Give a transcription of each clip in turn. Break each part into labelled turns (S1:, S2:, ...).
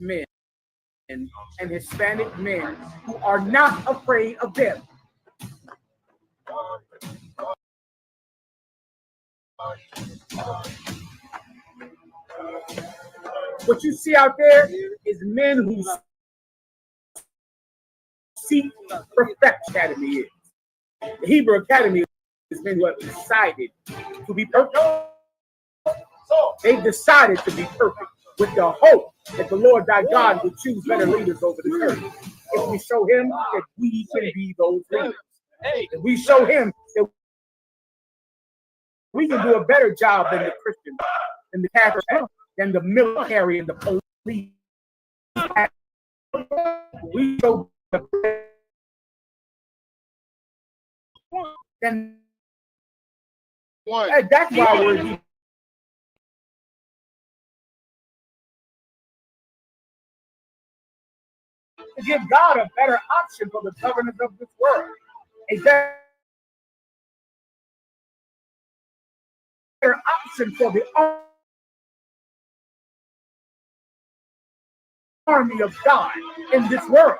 S1: men and Hispanic men who are not afraid of them. What you see out there is men who seek perfection. Academy is. The Hebrew Academy is men who have decided to be perfect. They've decided to be perfect with the hope that the Lord thy God will choose better leaders over the earth. If we show him that we can be those leaders. If we show him that we can do a better job than the Christians, than the Catholics, than the military and the police. We show then that's why we're here. To give God a better option for the governance of this world. A better option for the army of God in this world.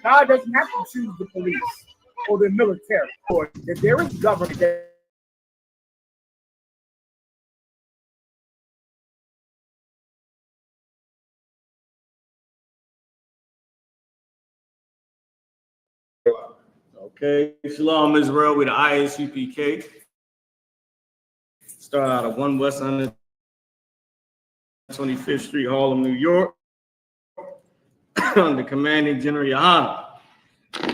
S1: God doesn't have to choose the police or the military, or that there is government that
S2: Okay, Shalom Israel with the ISUPK. Start out of 1 West 125th Street, Harlem, New York. Under Commanding General Yohana.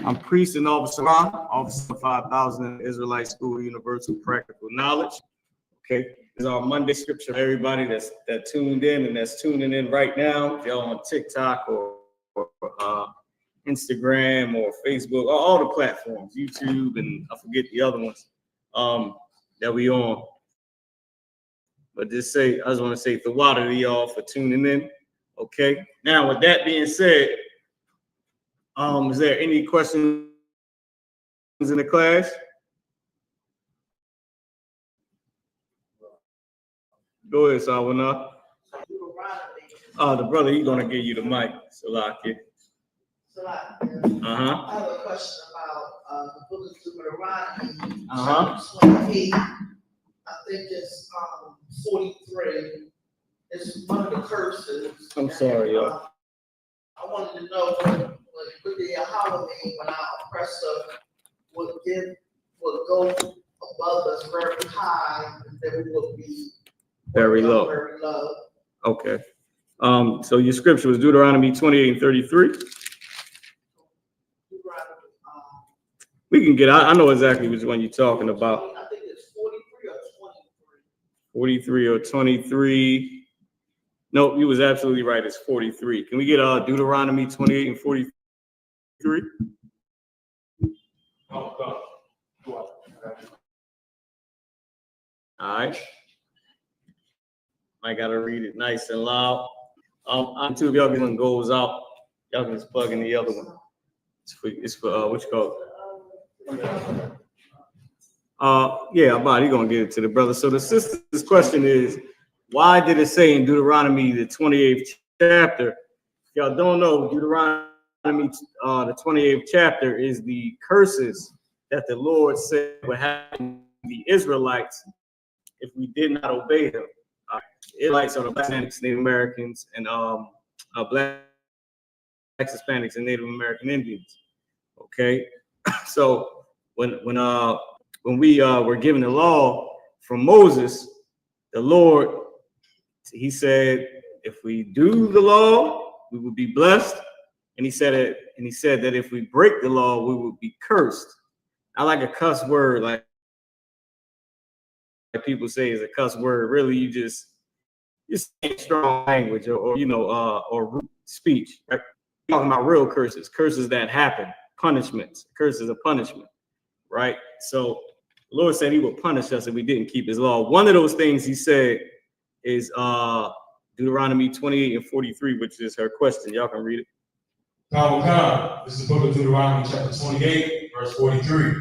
S2: I'm Priest and Officer Ron, Officer 5000 Israelite School of Universal Practical Knowledge. Okay, this is our Monday scripture for everybody that tuned in and that's tuning in right now. If y'all on TikTok or Instagram or Facebook, or all the platforms, YouTube, and I forget the other ones that we on. But I just want to say the water to y'all for tuning in. Okay. Now, with that being said, is there any questions in the class? Go ahead, Sawana. The brother, he's gonna give you the mic, Salaki.
S3: I have a question about the book of Deuteronomy, 28. I think it's 43. It's one of the curses.
S2: I'm sorry, y'all.
S3: I wanted to know would the Yahweh, when our oppressor would go above us very high, that we would be
S2: very low.
S3: Very low.
S2: Okay. So your scripture was Deuteronomy 28 and 33. We can get, I know exactly which one you're talking about.
S3: I think it's 43 or
S2: 23. 43 or 23. No, you was absolutely right. It's 43. Can we get Deuteronomy 28 and 43? All right. I gotta read it nice and loud. Until y'all get one goes out, y'all can just plug in the other one. It's for what you call it? Yeah, about he gonna get it to the brother. So the sister's question is, why did it say in Deuteronomy the 28th chapter? If y'all don't know, Deuteronomy the 28th chapter is the curses that the Lord said would happen to the Israelites if we did not obey him. Israelites are the Hispanics, Native Americans, and Blacks, Hispanics, and Native American Indians. Okay, so when we were given the law from Moses, the Lord, he said, if we do the law, we will be blessed. And he said that if we break the law, we will be cursed. I like a cuss word, like people say is a cuss word. Really, you just strong language or rude speech. Right? Talking about real curses that happen, punishments, curses of punishment, right? So the Lord said he would punish us if we didn't keep his law. One of those things he said is Deuteronomy 28 and 43, which is her question. Y'all can read it.
S4: This is the book of Deuteronomy, chapter 28, verse 43.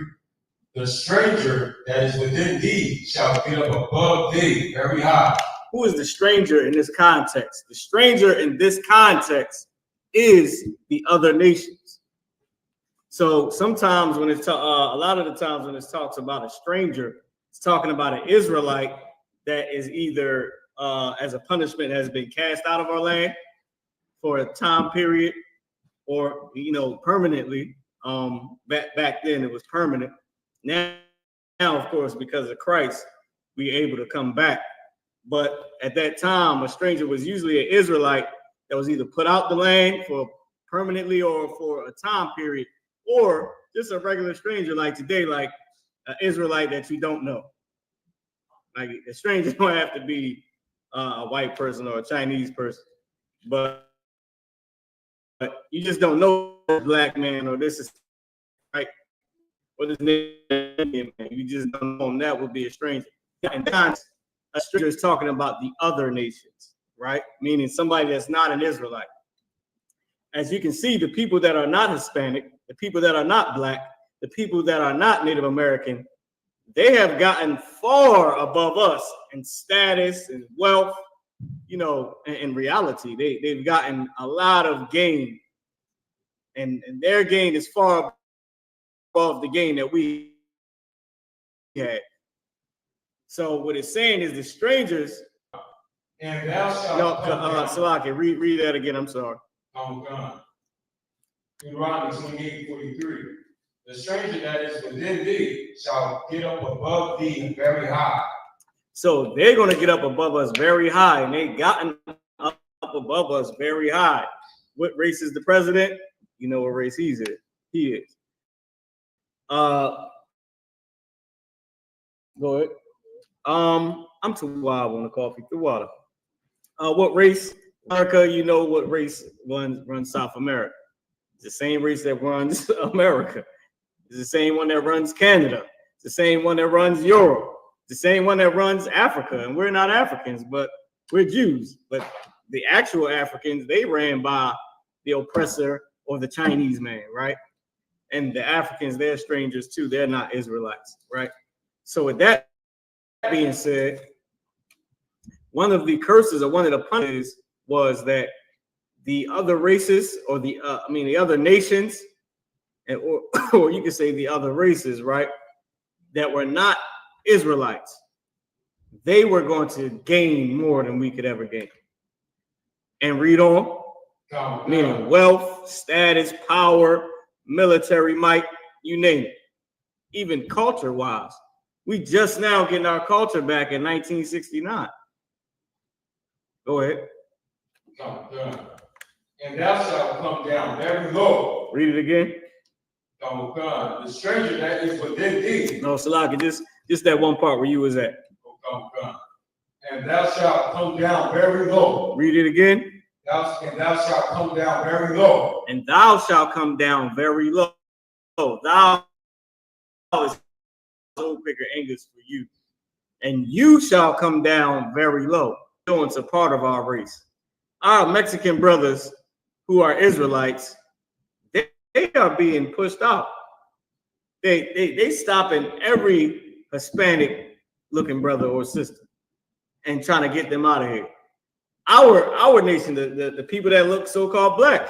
S4: The stranger that is within thee shall get up above thee very high.
S2: Who is the stranger in this context? The stranger in this context is the other nations. So sometimes when it's a lot of the times when it talks about a stranger, it's talking about an Israelite that is either as a punishment has been cast out of our land for a time period, or permanently. Back then it was permanent. Now of course, because of Christ, we're able to come back. But at that time, a stranger was usually an Israelite that was either put out the land for permanently or for a time period, or just a regular stranger like today, like an Israelite that you don't know. Like a stranger don't have to be a white person or a Chinese person, but you just don't know a black man or this is right. Or this name, you just don't know him. That would be a stranger. And a stranger is talking about the other nations, right? Meaning somebody that's not an Israelite. As you can see, the people that are not Hispanic, the people that are not black, the people that are not Native American, they have gotten far above us in status and wealth, in reality. They've gotten a lot of gain. And their gain is far above the gain that we had. So what it's saying is the strangers.
S4: And thou shalt
S2: Salaki, read that again. I'm sorry.
S4: Deuteronomy 28:43. The stranger that is within thee shall get up above thee very high.
S2: So they're going to get up above us very high, and they've gotten up above us very high. What race is the president? You know what race he is. Go ahead. I'm too wild on the coffee. Through water. What race? America, you know what race runs South America. It's the same race that runs America. It's the same one that runs Canada. It's the same one that runs Europe. It's the same one that runs Africa. And we're not Africans, but we're Jews. But the actual Africans, they ran by the oppressor or the Chinese man, right? And the Africans, they're strangers too. They're not Israelites, right? So with that being said, one of the curses or one of the punishments was that the other races or the other nations, and or you could say the other races, right, that were not Israelites, they were going to gain more than we could ever gain. And read on, meaning wealth, status, power, military might, you name it. Even culture-wise, we just now getting our culture back in 1969. Go ahead.
S4: And thou shalt come down very low.
S2: Read it again.
S4: The stranger that is within thee.
S2: No, Salaki, just that one part where you was at.
S4: And thou shalt come down very low.
S2: Read it again.
S4: And thou shalt come down very low.
S2: And thou shalt come down very low. Thou is so quicker English for you. And you shall come down very low. It's a part of our race. Our Mexican brothers who are Israelites, they are being pushed out. They stopping every Hispanic looking brother or sister and trying to get them out of here. Our nation, the people that look so-called black,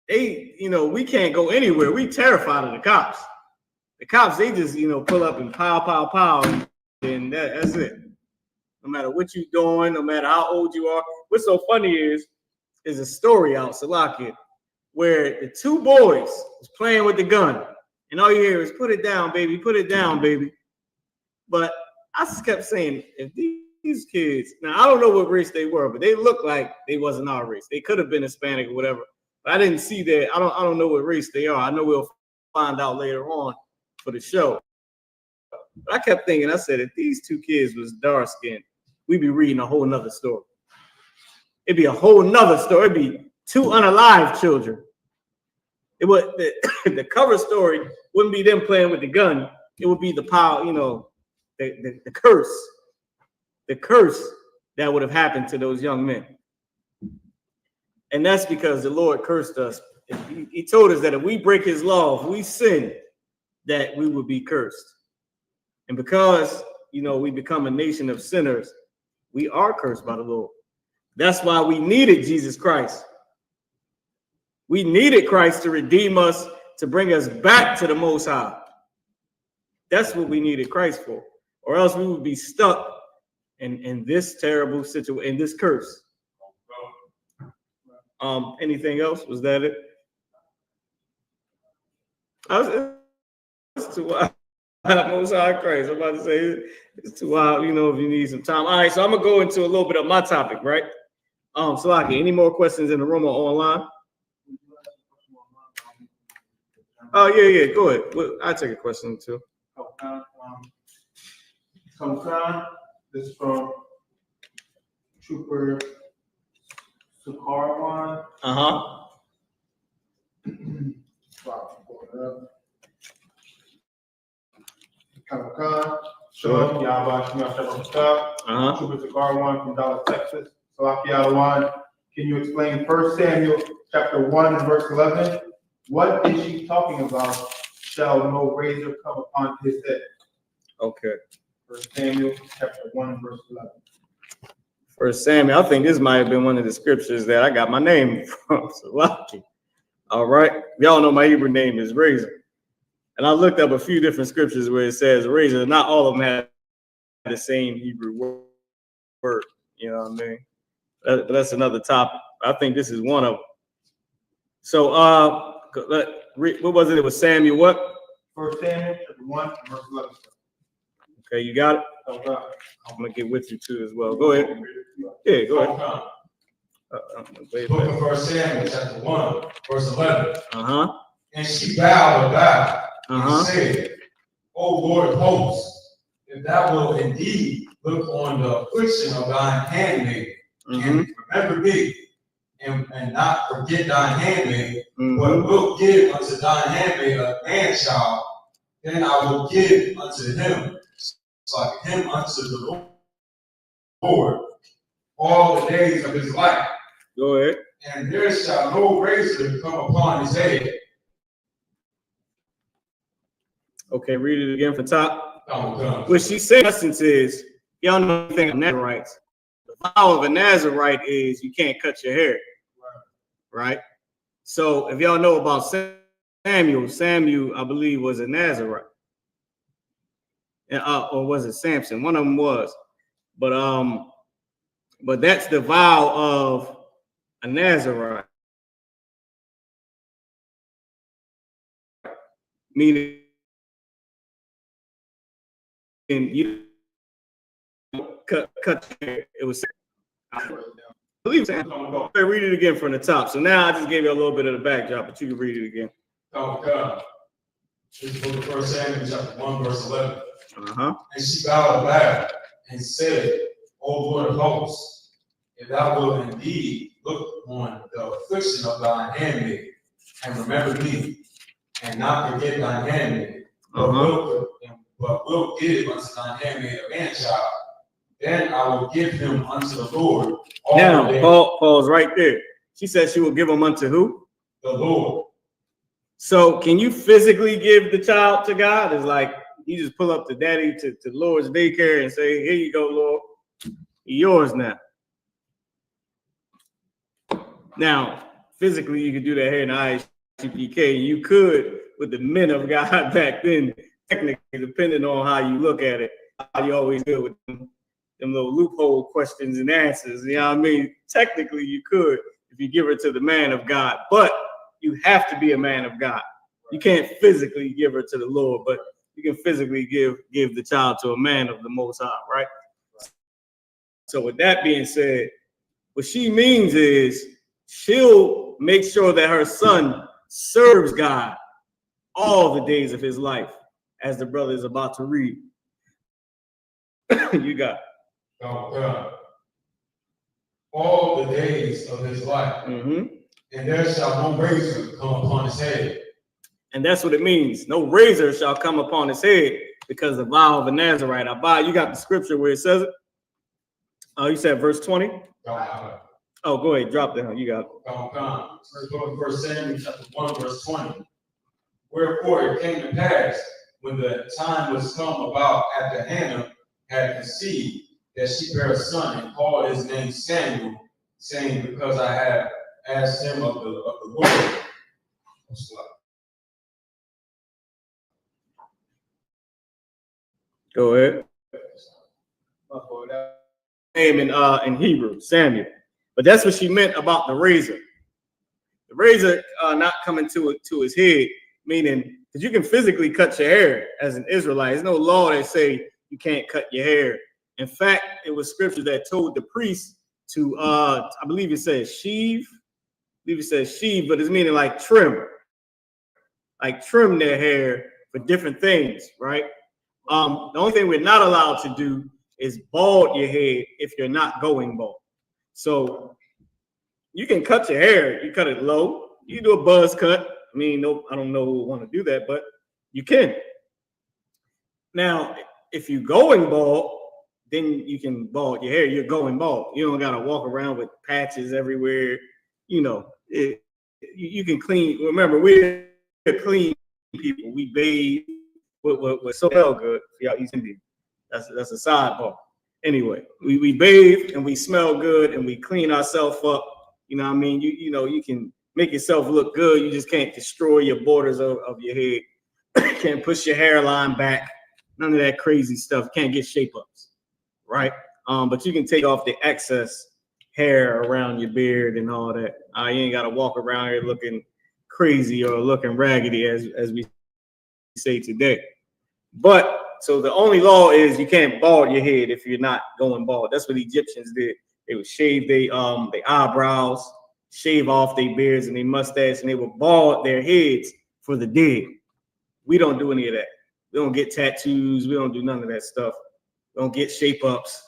S2: we can't go anywhere. We terrified of the cops. The cops, they just, pull up and pow, and that's it. No matter what you're doing, no matter how old you are. What's so funny is a story out, Salakia, where the two boys was playing with the gun, and all you hear is, put it down, baby, put it down, baby. But I just kept saying, if these kids, now I don't know what race they were, but they looked like they wasn't our race. They could have been Hispanic or whatever, but I didn't see that. I don't know what race they are. I know we'll find out later on for the show. But I kept thinking, I said, if these two kids was dark skinned, we'd be reading a whole nother story. It'd be a whole nother story. It'd be two unalive children. It would the cover story wouldn't be them playing with the gun. It would be the power, the curse. The curse that would have happened to those young men. And that's because the Lord cursed us. He told us that if we break his law, if we sin, that we would be cursed. And because, you know, we become a nation of sinners, we are cursed by the Lord. That's why we needed Jesus Christ. We needed Christ to redeem us, to bring us back to the Most High. That's what we needed Christ for. Or else we would be stuck in this terrible situation, in this curse. Anything else? Was that it? It's too wild. Most High Christ. I'm about to say it's too wild, you know, if you need some time. All right, so I'm gonna go into a little bit of my topic, right? Salaki, any more questions in the room or online? Oh, yeah, go ahead. Well, I'll take a question too.
S5: This is from Trooper Sukarwan.
S2: Sure.
S5: Trooper Sukarwan from Dallas, Texas. Salaki Alawan, can you explain 1 Samuel chapter 1 and verse 11? What is she talking about? Shall no razor come upon his head?
S2: Okay.
S5: 1 Samuel chapter 1 and verse 11.
S2: 1 Samuel, I think this might have been one of the scriptures that I got my name from. Salaki. All right. Y'all know my Hebrew name is Razor. And I looked up a few different scriptures where it says razor. Not all of them have the same Hebrew word. You know what I mean? That's another topic. I think this is one of them. So, what was it? It was Samuel what?
S5: 1 Samuel chapter 1 and verse 11.
S2: Okay, you got it?
S5: Okay.
S2: I'm going to get with you too as well. Go ahead. Yeah, go ahead.
S4: Book of 1 Samuel, chapter 1, verse 11. And she bowed a bow and said, O Lord of hosts, if thou wilt indeed look on the affliction of thine handmaid, and remember me, and not forget thine handmaid, but wilt give unto thine handmaid a man child, then I will give unto him, like him unto the Lord, all the days of his life.
S2: Go ahead.
S4: And there shall no razor come upon his head.
S2: Okay, read it again from top.
S4: What
S2: What she said in essence is, y'all know anything of Nazarites. The vow of a Nazarite is you can't cut your hair. Right? So if y'all know about Samuel, I believe, was a Nazarite. Or was it Samson? One of them was. But that's the vow of a Nazarite. Meaning you cut it was I believe Sam. Read it again from the top. So now I just gave you a little bit of the backdrop, but you can read it again.
S4: This is book of 1 Samuel, chapter 1, verse 11.
S2: And
S4: she bowed a bow and said, O Lord of hosts, if thou wilt indeed look on the affliction of thine handmaid, and remember me, and not forget thine handmaid, but wilt give unto thine handmaid a man child, then I will give him unto the Lord.
S2: Now, pause right there. She said she will give him unto who?
S4: The Lord.
S2: So can you physically give the child to God? It's like you just pull up the daddy to Lord's daycare and say, here you go, Lord. Yours now. Now, physically, you could do that here in the ISUPK. You could with the men of God back then, technically, depending on how you look at it, how you always deal with them little loophole questions and answers. You know what I mean? Technically, you could if you give her to the man of God, but you have to be a man of God. You can't physically give her to the Lord, but you can physically give the child to a man of the Most High, right? So with that being said, what she means is she'll make sure that her son serves God all the days of his life, as the brother is about to read. You got it.
S4: All the days of his life, and there shall no razor come upon his head.
S2: And that's what it means. No razor shall come upon his head, because the vow of a Nazarite. Abba, you got the scripture where it says it? Oh, you said verse 20? Oh, go ahead, drop that. You got it.
S4: 1 Samuel chapter 1, verse 20. Wherefore it came to pass, when the time was come about after Hannah had conceived, that she bare a son and called his name Samuel, saying, because I have asked him of the Lord.
S2: Go ahead. Name in Hebrew, Samuel. But that's what she meant about the razor. The razor not coming to his head, meaning because you can physically cut your hair as an Israelite. There's no law that say you can't cut your hair. In fact, it was scripture that told the priest to I believe it says sheave. I believe it says sheave, but it's meaning like trim their hair for different things, right? The only thing we're not allowed to do is bald your head if you're not going bald. So you can cut your hair, you cut it low, you do a buzz cut. I mean, no, I don't know who would want to do that, but you can. Now, if you're going bald, then you can bald your hair. You're going bald. You don't gotta walk around with patches everywhere. You know, you can clean. Remember, we're clean people. We bathe with so good for y'all East Indian. That's a sidebar. Anyway, we bathe and we smell good and we clean ourselves up. You know what I mean? You know, you can make yourself look good. You just can't destroy your borders of your head. Can't push your hairline back. None of that crazy stuff. Can't get shape ups, right? But you can take off the excess hair around your beard and all that. You ain't got to walk around here looking crazy or looking raggedy as we say today. But so the only law is you can't bald your head if you're not going bald. That's what the Egyptians did. They would shave their eyebrows, shave off their beards and their mustache, and they would bald their heads for the dead. We don't do any of that. We don't get tattoos. We don't do none of that stuff. We don't get shape ups.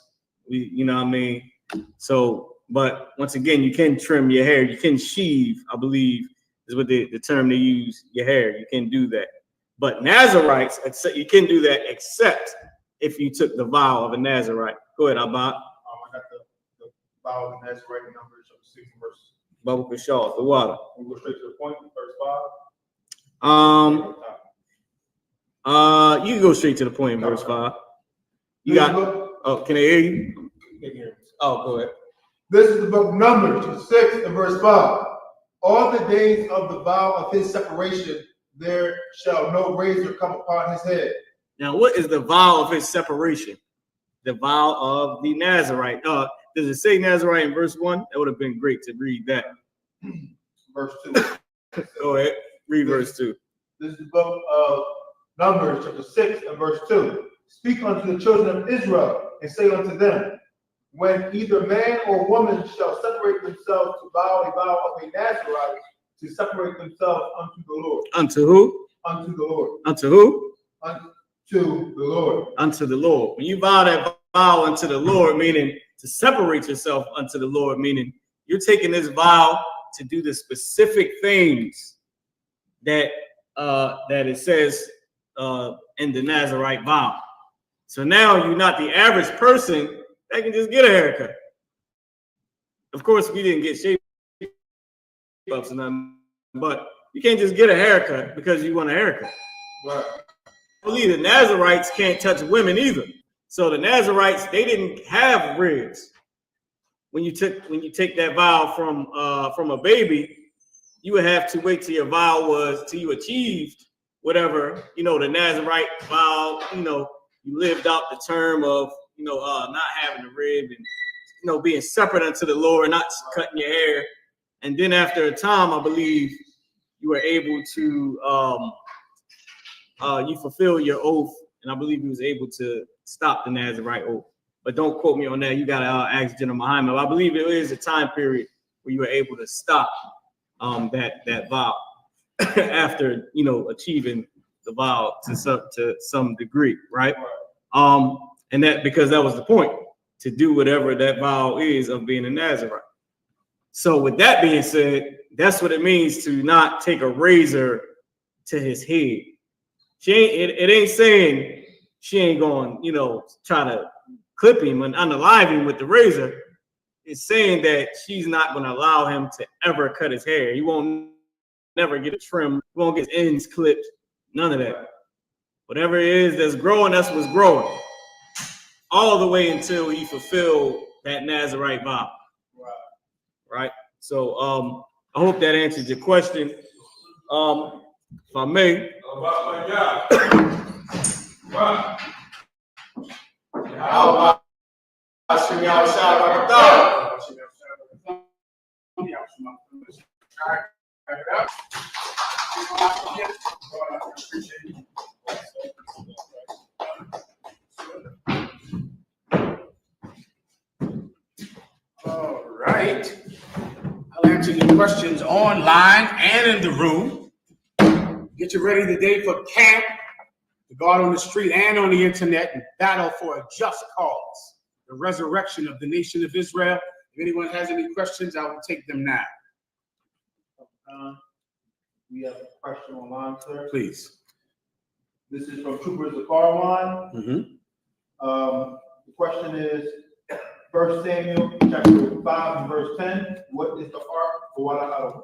S2: You know what I mean? So, but once again, you can trim your hair. You can sheave, I believe, is what the term they use, your hair. You can do that. But Nazarites, you can do that except if you took the vow of a Nazarite. Go ahead, Abba.
S5: I got the vow of the Nazarite in Numbers chapter 6 verse.
S2: Bubble Kashal, the water.
S5: We'll go straight to the point, verse 5.
S2: You can go straight to the point in verse 5. You got. Oh, can I hear you? Oh, go ahead.
S5: This is the book of Numbers, chapter 6 and verse 5. All the days of the vow of his separation, there shall no razor come upon his head.
S2: Now, what is the vow of his separation? The vow of the Nazarite. Does it say Nazarite in verse 1? That would have been great to read that.
S5: Verse 2.
S2: Go ahead. Read verse 2.
S5: This is the book of Numbers, chapter 6 and verse 2. Speak unto the children of Israel and say unto them, when either man or woman shall separate themselves to vow a vow of a Nazarite, to separate themselves unto the Lord.
S2: Unto who?
S5: Unto the Lord.
S2: Unto who?
S5: Unto the Lord.
S2: Unto the Lord. When you vow that vow unto the Lord, meaning to separate yourself unto the Lord, meaning you're taking this vow to do the specific things that it says in the Nazarite vow. So now you're not the average person that can just get a haircut. Of course, we didn't get shape ups and nothing, but you can't just get a haircut because you want a haircut.
S5: Right.
S2: I believe the Nazarites can't touch women either. So the Nazarites, they didn't have ribs. When you take that vow from a baby, you would have to wait till your vow was till you achieved whatever, the Nazarite vow, you lived out the term of, not having a rib and, being separate unto the Lord, not cutting your hair. And then after a time, I believe you were able to, you fulfill your oath. And I believe he was able to stop the Nazarite oath. But don't quote me on that. You got to ask General Muhammad. I believe it is a time period where you were able to stop that vow after, achieving the vow to some degree, right? And that because that was the point, to do whatever that vow is of being a Nazarite. So with that being said, that's what it means to not take a razor to his head. It ain't saying she ain't going, try to clip him and unalive him with the razor. It's saying that she's not going to allow him to ever cut his hair. He won't never get a trim. He won't get his ends clipped. None of that. Whatever it is that's growing, that's what's growing. All the way until he fulfilled that Nazarite vow. Right? So I hope that answers your question. If I may.
S1: All right. I'll answer your questions online and in the room. Get you ready today for camp, to go out on the street and on the internet and battle for a just cause, the resurrection of the nation of Israel. If anyone has any questions, I will take them now.
S5: We have a question online, sir.
S1: Please.
S5: This is from Trooper Zakarawan.
S1: Mm-hmm.
S5: The question is, 1 Samuel chapter 5 and verse 10. What is the ark for Wala'au?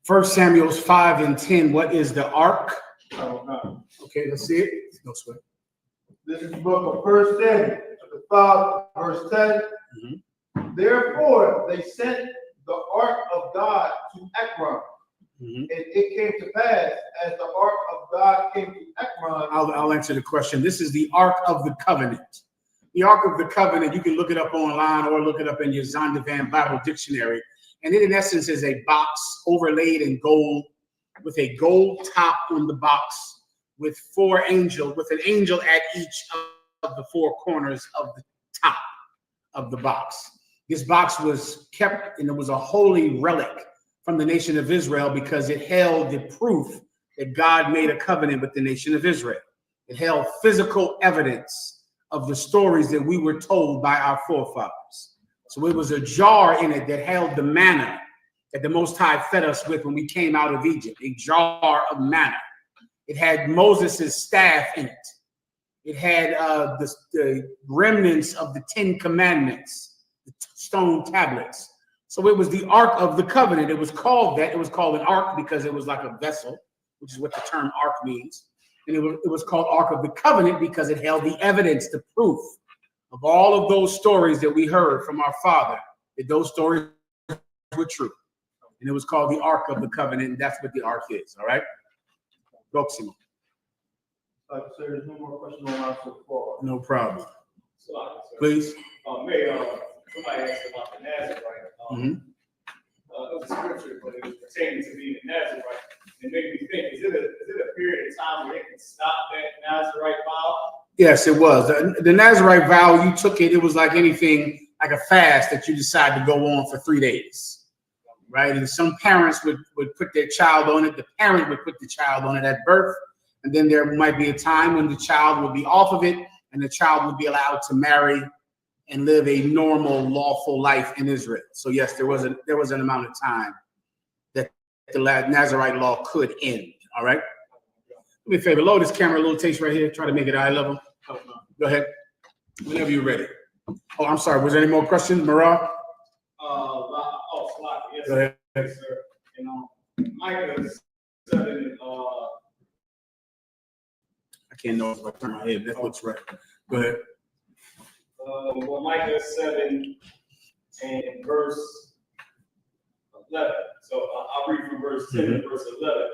S1: 1 Samuel 5 and 10. What is the ark?
S5: No.
S1: Okay, let's see it. No sweat.
S5: This is the book of 1 Samuel chapter 5 verse 10.
S1: Mm-hmm.
S5: Therefore, they sent the ark of God to Ekron.
S1: Mm-hmm.
S5: And it came to pass, as the ark of God came to Ekron.
S1: I'll answer the question. This is the Ark of the Covenant. The Ark of the Covenant, you can look it up online or look it up in your Zondervan Bible Dictionary. And it, in essence, is a box overlaid in gold with a gold top on the box with with an angel at each of the four corners of the top of the box. This box was kept, and it was a holy relic from the nation of Israel because it held the proof that God made a covenant with the nation of Israel. It held physical evidence of the stories that we were told by our forefathers. So it was a jar in it that held the manna that the Most High fed us with when we came out of Egypt, a jar of manna. It had Moses' staff in it. It had the remnants of the 10 Commandments, the stone tablets. So it was the Ark of the Covenant. It was called that. It was called an ark because it was like a vessel, which is what the term ark means. And it was called Ark of the Covenant because it held the evidence, the proof of all of those stories that we heard from our father, that those stories were true. And it was called the Ark of the Covenant, and that's what the ark is, all right? Proximo.
S5: Sir, there's no more questions online so far.
S1: No problem. Please.
S2: Somebody asked about the Nazarite. It was a scripture, but it was pertaining to being a Nazarite. It made me think, is it a period of time where they can stop that Nazarite vow?
S1: Yes, it was. The Nazarite vow, you took it, it was like anything, like a fast that you decide to go on for 3 days, right? And some parents would put their child on it. The parent would put the child on it at birth. And then there might be a time when the child would be off of it and the child would be allowed to marry and live a normal, lawful life in Israel. So yes, there was an amount of time that the Nazarite law could end. All right. Do me a favor, load this camera a little taste right here. Try to make it eye level. Go ahead. Whenever you're ready. Oh, I'm sorry. Was there any more questions, Marah?
S2: Yes,
S1: Go ahead.
S2: yes, sir. Micah 7.
S1: I can't know if I turn my head. That looks right. Go ahead.
S2: Well, Micah 7 and verse 11. So I'll read from verse 10 to verse 11.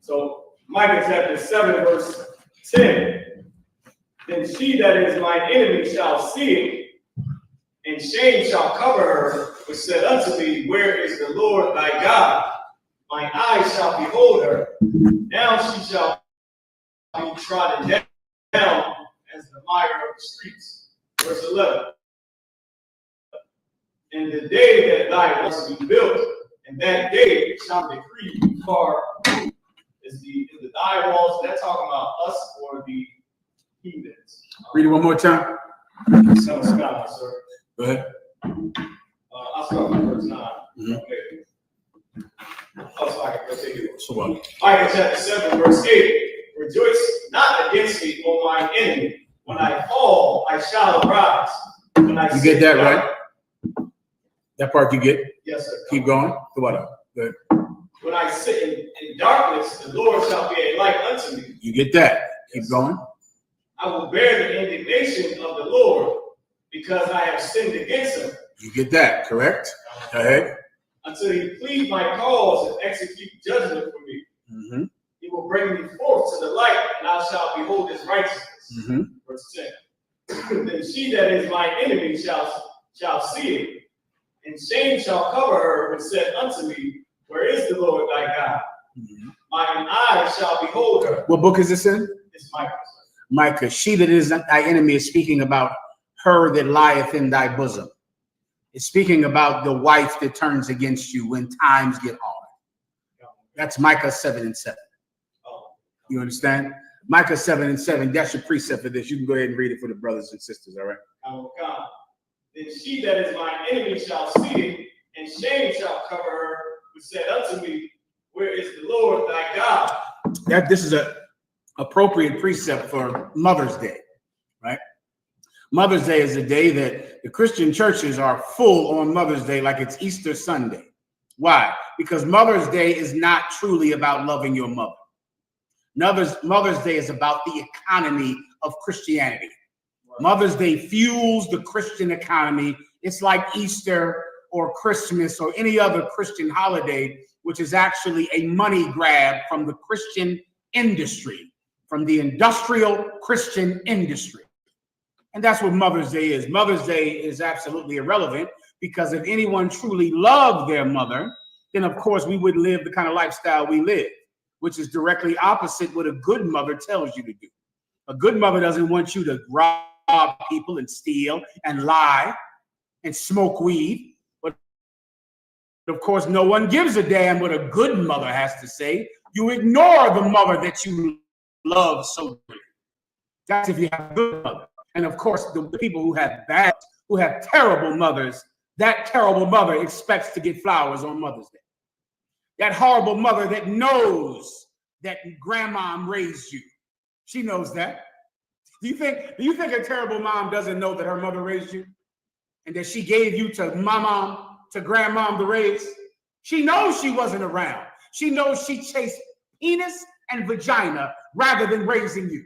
S2: So Micah chapter 7, verse 10. Then she that is mine enemy shall see it, and shame shall cover her, which said unto me, where is the Lord thy God? Mine eyes shall behold her. Now she shall be trodden down as the mire of the streets. Verse 11. In the day that thy house be built, and that day shall decree far. Is the thy walls, that talking about us or the heathens?
S1: Read it one more time.
S2: So Scott, sir.
S1: Go ahead.
S2: I'll start with verse 9. Okay. So I can continue.
S1: So what?
S2: Micah chapter 7, verse 8. Rejoice not against me, O mine enemy. When I fall, I shall arise. When I
S1: You get that right? That part you get?
S2: Yes, sir.
S1: Keep going. Go ahead.
S2: when I sit in darkness, the Lord shall be a light unto me.
S1: You get that? Keep going.
S2: I will bear the indignation of the Lord because I have sinned against him.
S1: You get that, correct? Go ahead.
S2: Until he plead my cause and execute judgment for me.
S1: Mm-hmm.
S2: He will bring me forth to the light, and I shall behold his righteousness.
S1: Mm-hmm.
S2: Verse 10. Then she that is my enemy shall see it, and shame shall cover her, and said unto me, where is the Lord thy God?
S1: Mm-hmm.
S2: Mine eyes shall behold her.
S1: What book is this in?
S2: It's Micah.
S1: Micah. She that is thy enemy is speaking about her that lieth in thy bosom. It's speaking about the wife that turns against you when times get hard. That's Micah 7:7. You understand? Micah 7:7. That's your precept for this. You can go ahead and read it for the brothers and sisters, all right?
S2: God. Then she that is my enemy shall see it, and shame shall cover her, who said unto me, where is the Lord thy God?
S1: This is a appropriate precept for Mother's Day, right? Mother's Day is a day that the Christian churches are full on Mother's Day like it's Easter Sunday. Why? Because Mother's Day is not truly about loving your mother. Mother's Day is about the economy of Christianity. Mother's Day fuels the Christian economy. It's like Easter or Christmas or any other Christian holiday, which is actually a money grab from the Christian industry, from the industrial Christian industry. And that's what Mother's Day is. Mother's Day is absolutely irrelevant because if anyone truly loved their mother, then of course we would live the kind of lifestyle we live, which is directly opposite what a good mother tells you to do. A good mother doesn't want you to rob people and steal and lie and smoke weed. But of course, no one gives a damn what a good mother has to say. You ignore the mother that you love so dearly. That's if you have a good mother. And of course, the people who have terrible mothers, that terrible mother expects to get flowers on Mother's Day. That horrible mother that knows that grandma raised you. She knows that. Do you think a terrible mom doesn't know that her mother raised you? And that she gave you to mom, to grandmom to raise? She knows she wasn't around. She knows she chased penis and vagina rather than raising you.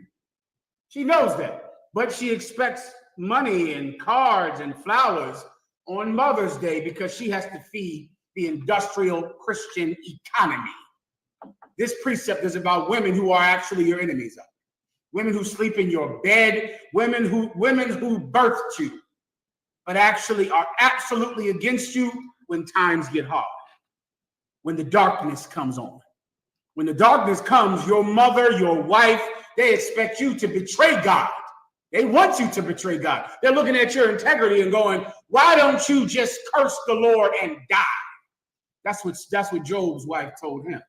S1: She knows that. But she expects money and cards and flowers on Mother's Day because she has to feed the industrial Christian economy. This precept is about women who are actually your enemies. Women who sleep in your bed, women who birthed you, but actually are absolutely against you when times get hard, when the darkness comes on. When the darkness comes, your mother, your wife, they expect you to betray God. They want you to betray God. They're looking at your integrity and going, why don't you just curse the Lord and die? That's what Job's wife told him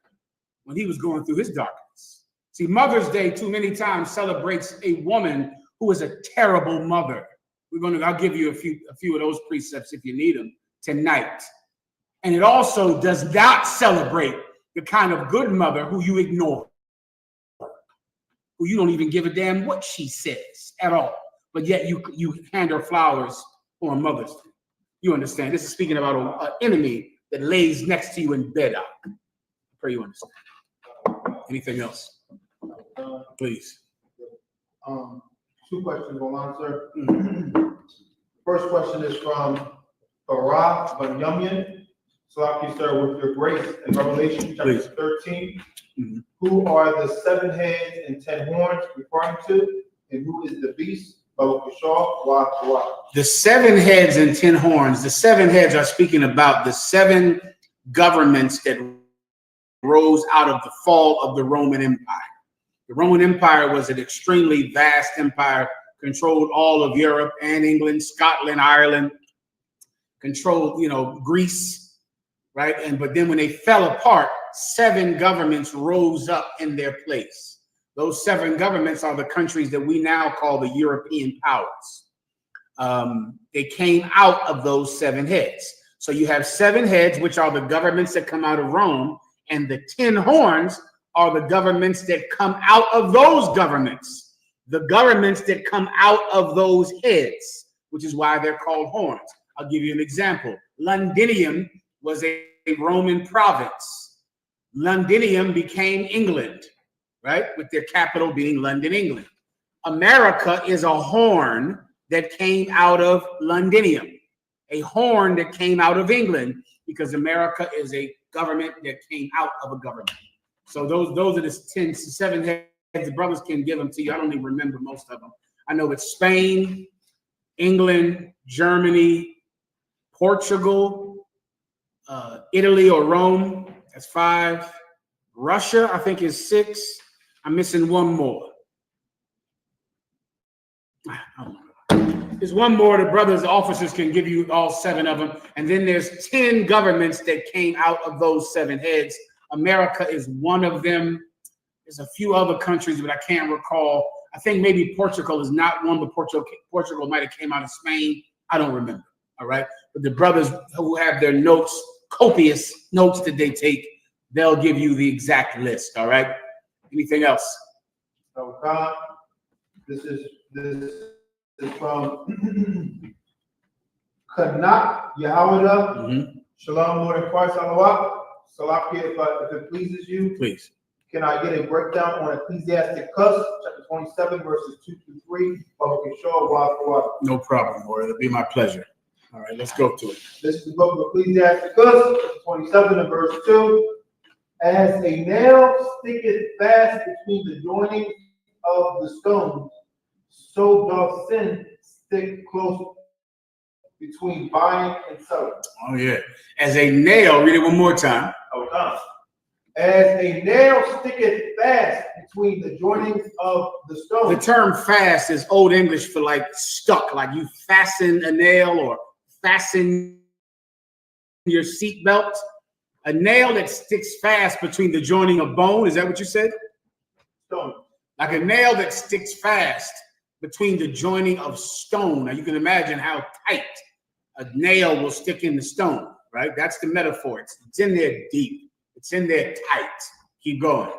S1: when he was going through his darkness. See, Mother's Day too many times celebrates a woman who is a terrible mother. I'll give you a few of those precepts if you need them tonight. And it also does not celebrate the kind of good mother who you ignore, who you don't even give a damn what she says at all, but yet you hand her flowers on Mother's Day. You understand? This is speaking about an enemy that lays next to you in bed. I pray you understand. Anything else? Please.
S5: Two questions online, sir. First question is from Farah Banyamian. Salaki, sir, with your grace in Revelation chapter 13. Who are the 7 heads and 10 horns referring to? And who is the beast?
S1: The 7 heads and 10 horns. The 7 heads are speaking about the 7 governments that rose out of the fall of the Roman Empire. The Roman Empire was an extremely vast empire, controlled all of Europe and England, Scotland, Ireland, controlled, Greece, right? But then when they fell apart, 7 governments rose up in their place. Those 7 governments are the countries that we now call the European powers. They came out of those 7 heads. So you have 7 heads, which are the governments that come out of Rome, and the 10 horns are the governments that come out of those governments, the governments that come out of those heads, which is why they're called horns. I'll give you an example. Londinium was a Roman province. Londinium became England, right? With their capital being London, England. America is a horn that came out of Londinium, a horn that came out of England, because America is a government that came out of a government. So those are the 7 heads. The brothers can give them to you. I don't even remember most of them. I know it's Spain, England, Germany, Portugal, Italy or Rome. That's 5. Russia, I think, is 6. I'm missing one more. There's one more. The brothers, officers can give you all 7 of them. And then there's 10 governments that came out of those 7 heads. America is one of them. There's a few other countries, but I can't recall. I think maybe Portugal is not one, but Portugal might have came out of Spain. I don't remember. All right. But the brothers who have their notes, copious notes that they take, they'll give you the exact list. All right. Anything else?
S5: So God, this is from Kanak Yahweh. Shalom, Lord in Christ, Salawat. Salakia, if it pleases you.
S1: Please.
S5: Can I get a breakdown on Ecclesiastic Cuss, chapter 27, verses 2 through 3?
S1: No problem, Lord. It'll be my pleasure. All right, let's go to it.
S5: This is the book of Ecclesiastic Cuss, chapter 27 and verse 2. As a nail sticketh fast between the joinings of the stones, so doth sin stick close between buying and selling.
S1: Oh, yeah. As a nail, read it one more time.
S5: As a nail sticketh fast between the joinings of the stones.
S1: The term fast is Old English for like stuck, like you fasten a nail or fasten your seatbelt. A nail that sticks fast between the joining of bone. Is that what you said?
S5: Stone.
S1: Like a nail that sticks fast between the joining of stone. Now you can imagine how tight a nail will stick in the stone, right? That's the metaphor. It's in there deep. It's in there tight. Keep going.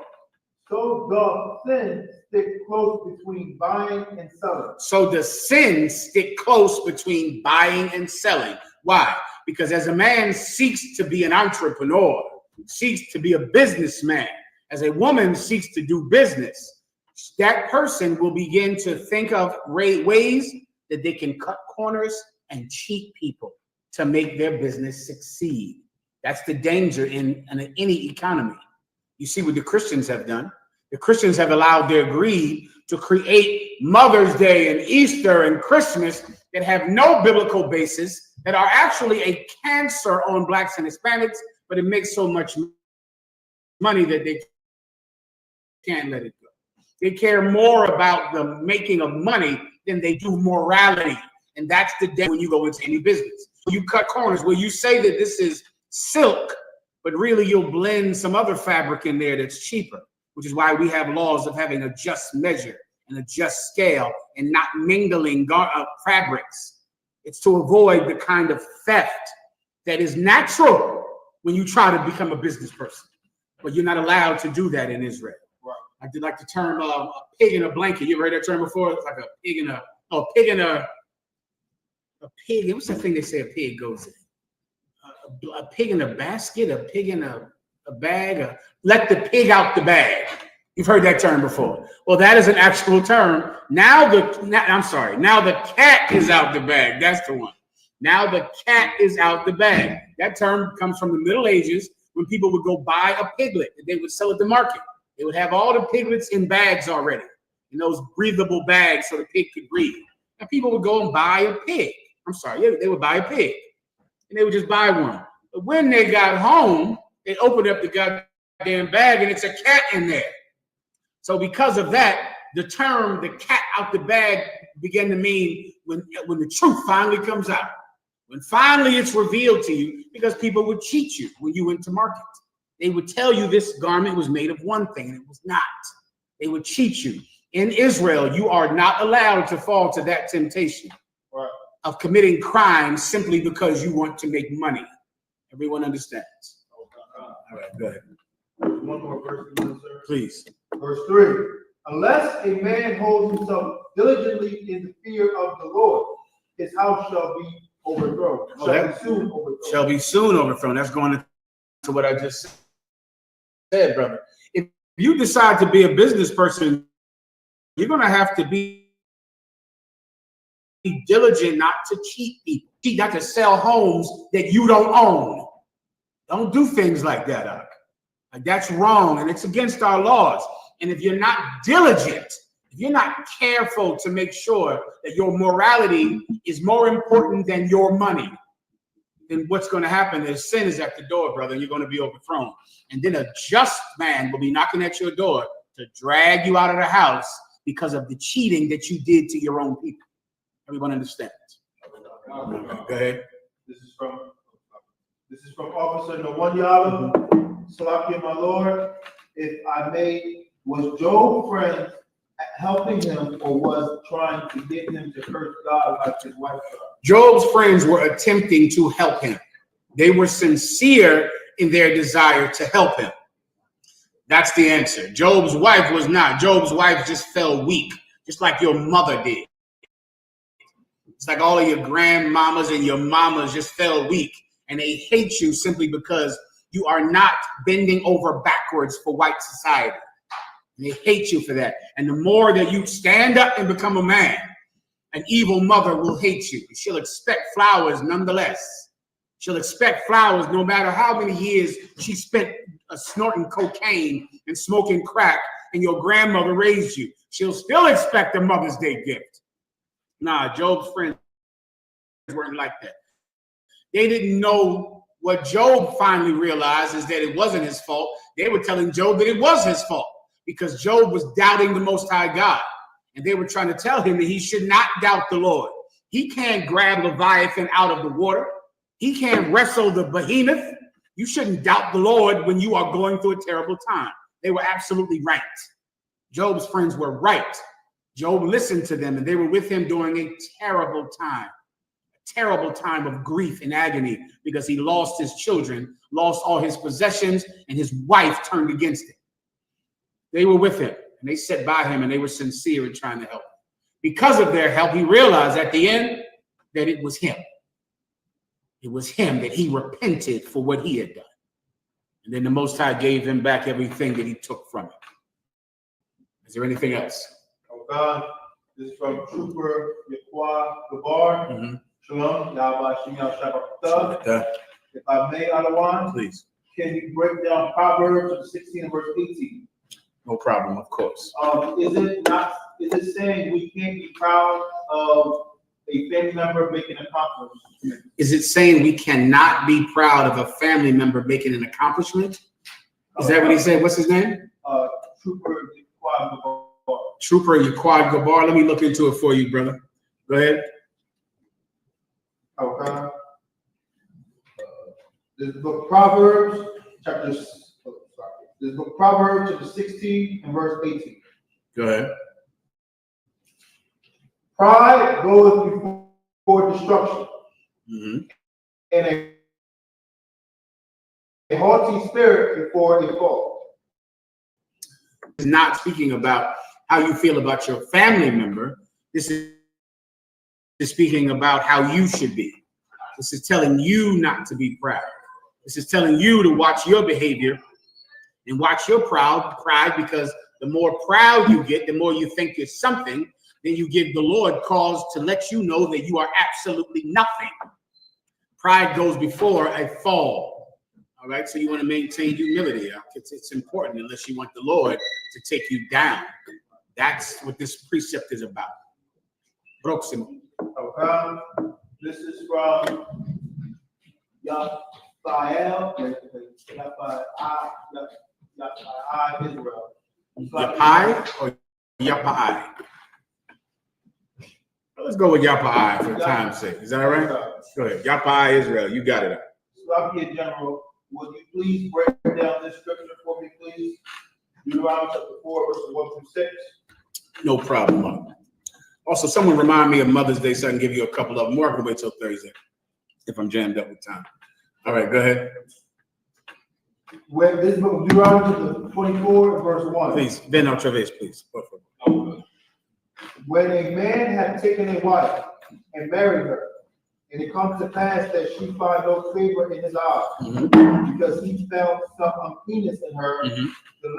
S5: So doth sin stick close between buying and selling.
S1: So the sin stick close between buying and selling. Why? Because as a man seeks to be an entrepreneur, seeks to be a businessman, as a woman seeks to do business, that person will begin to think of ways that they can cut corners and cheat people to make their business succeed. That's the danger in any economy. You see what the Christians have done. The Christians have allowed their greed to create Mother's Day and Easter and Christmas that have no biblical basis, that are actually a cancer on blacks and Hispanics, but it makes so much money that they can't let it go. They care more about the making of money than they do morality. And that's the day when you go into any business. You cut corners where you say that this is silk, but really you'll blend some other fabric in there that's cheaper, which is why we have laws of having a just measure and a just scale and not mingling fabrics. It's to avoid the kind of theft that is natural when you try to become a business person, but you're not allowed to do that in Israel. Right. I did like the term a pig in a blanket. You ever heard that term before? It's like a pig in a pig. What's the thing they say a pig goes in? A pig in a basket, a pig in a bag. Let the pig out the bag. You've heard that term before. Well, that is an actual term. Now the cat is out the bag. That's the one. Now the cat is out the bag. That term comes from the Middle Ages when people would go buy a piglet and they would sell at the market. They would have all the piglets in bags already, in those breathable bags so the pig could breathe. And people would go and buy a pig. They would buy a pig. And they would just buy one. But when they got home, they opened up the goddamn bag and it's a cat in there. So because of that, the term "the cat out the bag" began to mean when the truth finally comes out. When finally it's revealed to you, because people would cheat you when you went to market. They would tell you this garment was made of one thing and it was not. They would cheat you. In Israel, you are not allowed to fall to that temptation of committing crimes simply because you want to make money. Everyone understands. All right, go ahead.
S5: One more verse, sir.
S1: Please.
S5: Verse 3. Unless a man holds himself diligently in the fear of the Lord, his house shall be overthrown. Shall be soon overthrown.
S1: Shall be soon overthrown. That's going to what I just said, brother. If you decide to be a business person, you're going to have to be diligent not to cheat people. You got to sell homes that you don't own. Don't do things like that, Doc. Like, that's wrong, and it's against our laws. And if you're not diligent, if you're not careful to make sure that your morality is more important than your money, then what's going to happen is sin is at the door, brother, and you're going to be overthrown. And then a just man will be knocking at your door to drag you out of the house because of the cheating that you did to your own people. Everyone understands? Go ahead.
S5: This is from Officer Nwanyala. Salakia, my lord. If I may, was Job friends helping him, or was trying to get him to curse God like his wife tried?
S1: Job's friends were attempting to help him. They were sincere in their desire to help him. That's the answer. Job's wife was not. Job's wife just fell weak, just like your mother did. It's like all of your grandmamas and your mamas just fell weak, and they hate you simply because you are not bending over backwards for white society. They hate you for that. And the more that you stand up and become a man, an evil mother will hate you. She'll expect flowers nonetheless. She'll expect flowers no matter how many years she spent snorting cocaine and smoking crack and your grandmother raised you. She'll still expect a Mother's Day gift. Nah, Job's friends weren't like that. They didn't know what Job finally realized is that it wasn't his fault. They were telling Job that it was his fault because Job was doubting the Most High God. And they were trying to tell him that he should not doubt the Lord. He can't grab Leviathan out of the water. He can't wrestle the behemoth. You shouldn't doubt the Lord when you are going through a terrible time. They were absolutely right. Job's friends were right. Job listened to them, and they were with him during a terrible time of grief and agony, because he lost his children, lost all his possessions, and his wife turned against him. They were with him, and they sat by him, and they were sincere in trying to help him. Because of their help, he realized at the end that it was him. It was him, that he repented for what he had done. And then the Most High gave him back everything that he took from him. Is there anything else?
S5: Oh God, this is from Trooper Yakwa Gabar. Shalom, Yahweh Shem Shabbat. If I may, Adawan,
S1: Please.
S5: Can you break down Proverbs 16 and verse 18?
S1: No problem, of course.
S5: Is it saying we can't be proud of a family member making an accomplishment?
S1: Is it saying we cannot be proud of a family member making an accomplishment? Is that what he said? What's his name?
S5: Trooper Yakwa Gabar.
S1: Trooper Yaquad Gabar. Let me look into it for you, brother. Go ahead.
S5: Okay. This is book Proverbs, chapter 16 and verse 18.
S1: Go ahead.
S5: Pride goeth before destruction, and a haughty spirit before a fall.
S1: It's not speaking about how you feel about your family member. This is speaking about how you should be. This is telling you not to be proud. This is telling you to watch your behavior and watch your pride, because the more proud you get, the more you think you're something, then you give the Lord cause to let you know that you are absolutely nothing. Pride goes before a fall. All right, so you want to maintain humility. It's important, unless you want the Lord to take you down. That's what this precept is about. Próximo.
S5: Okay. This is from Yafael Israel.
S1: Yapai or Yapai? Let's go with Yapai for time's sake. Is that all right? Go ahead. Yapai Israel. You got it.
S5: Salakia General, would you please break down this scripture for me, please? Deuteronomy chapter 4, verses 1 through 6.
S1: No problem. Also, someone remind me of Mother's Day so I can give you a couple of them. Or I can wait till Thursday if I'm jammed up with time. All right, go ahead.
S5: When this book of Deuteronomy chapter 24, verse 1.
S1: Please, Ben otra vez, please.
S5: When a man had taken a wife and married her, And it comes to pass that she find no favor in his eyes, because he found some uncleanness in her, to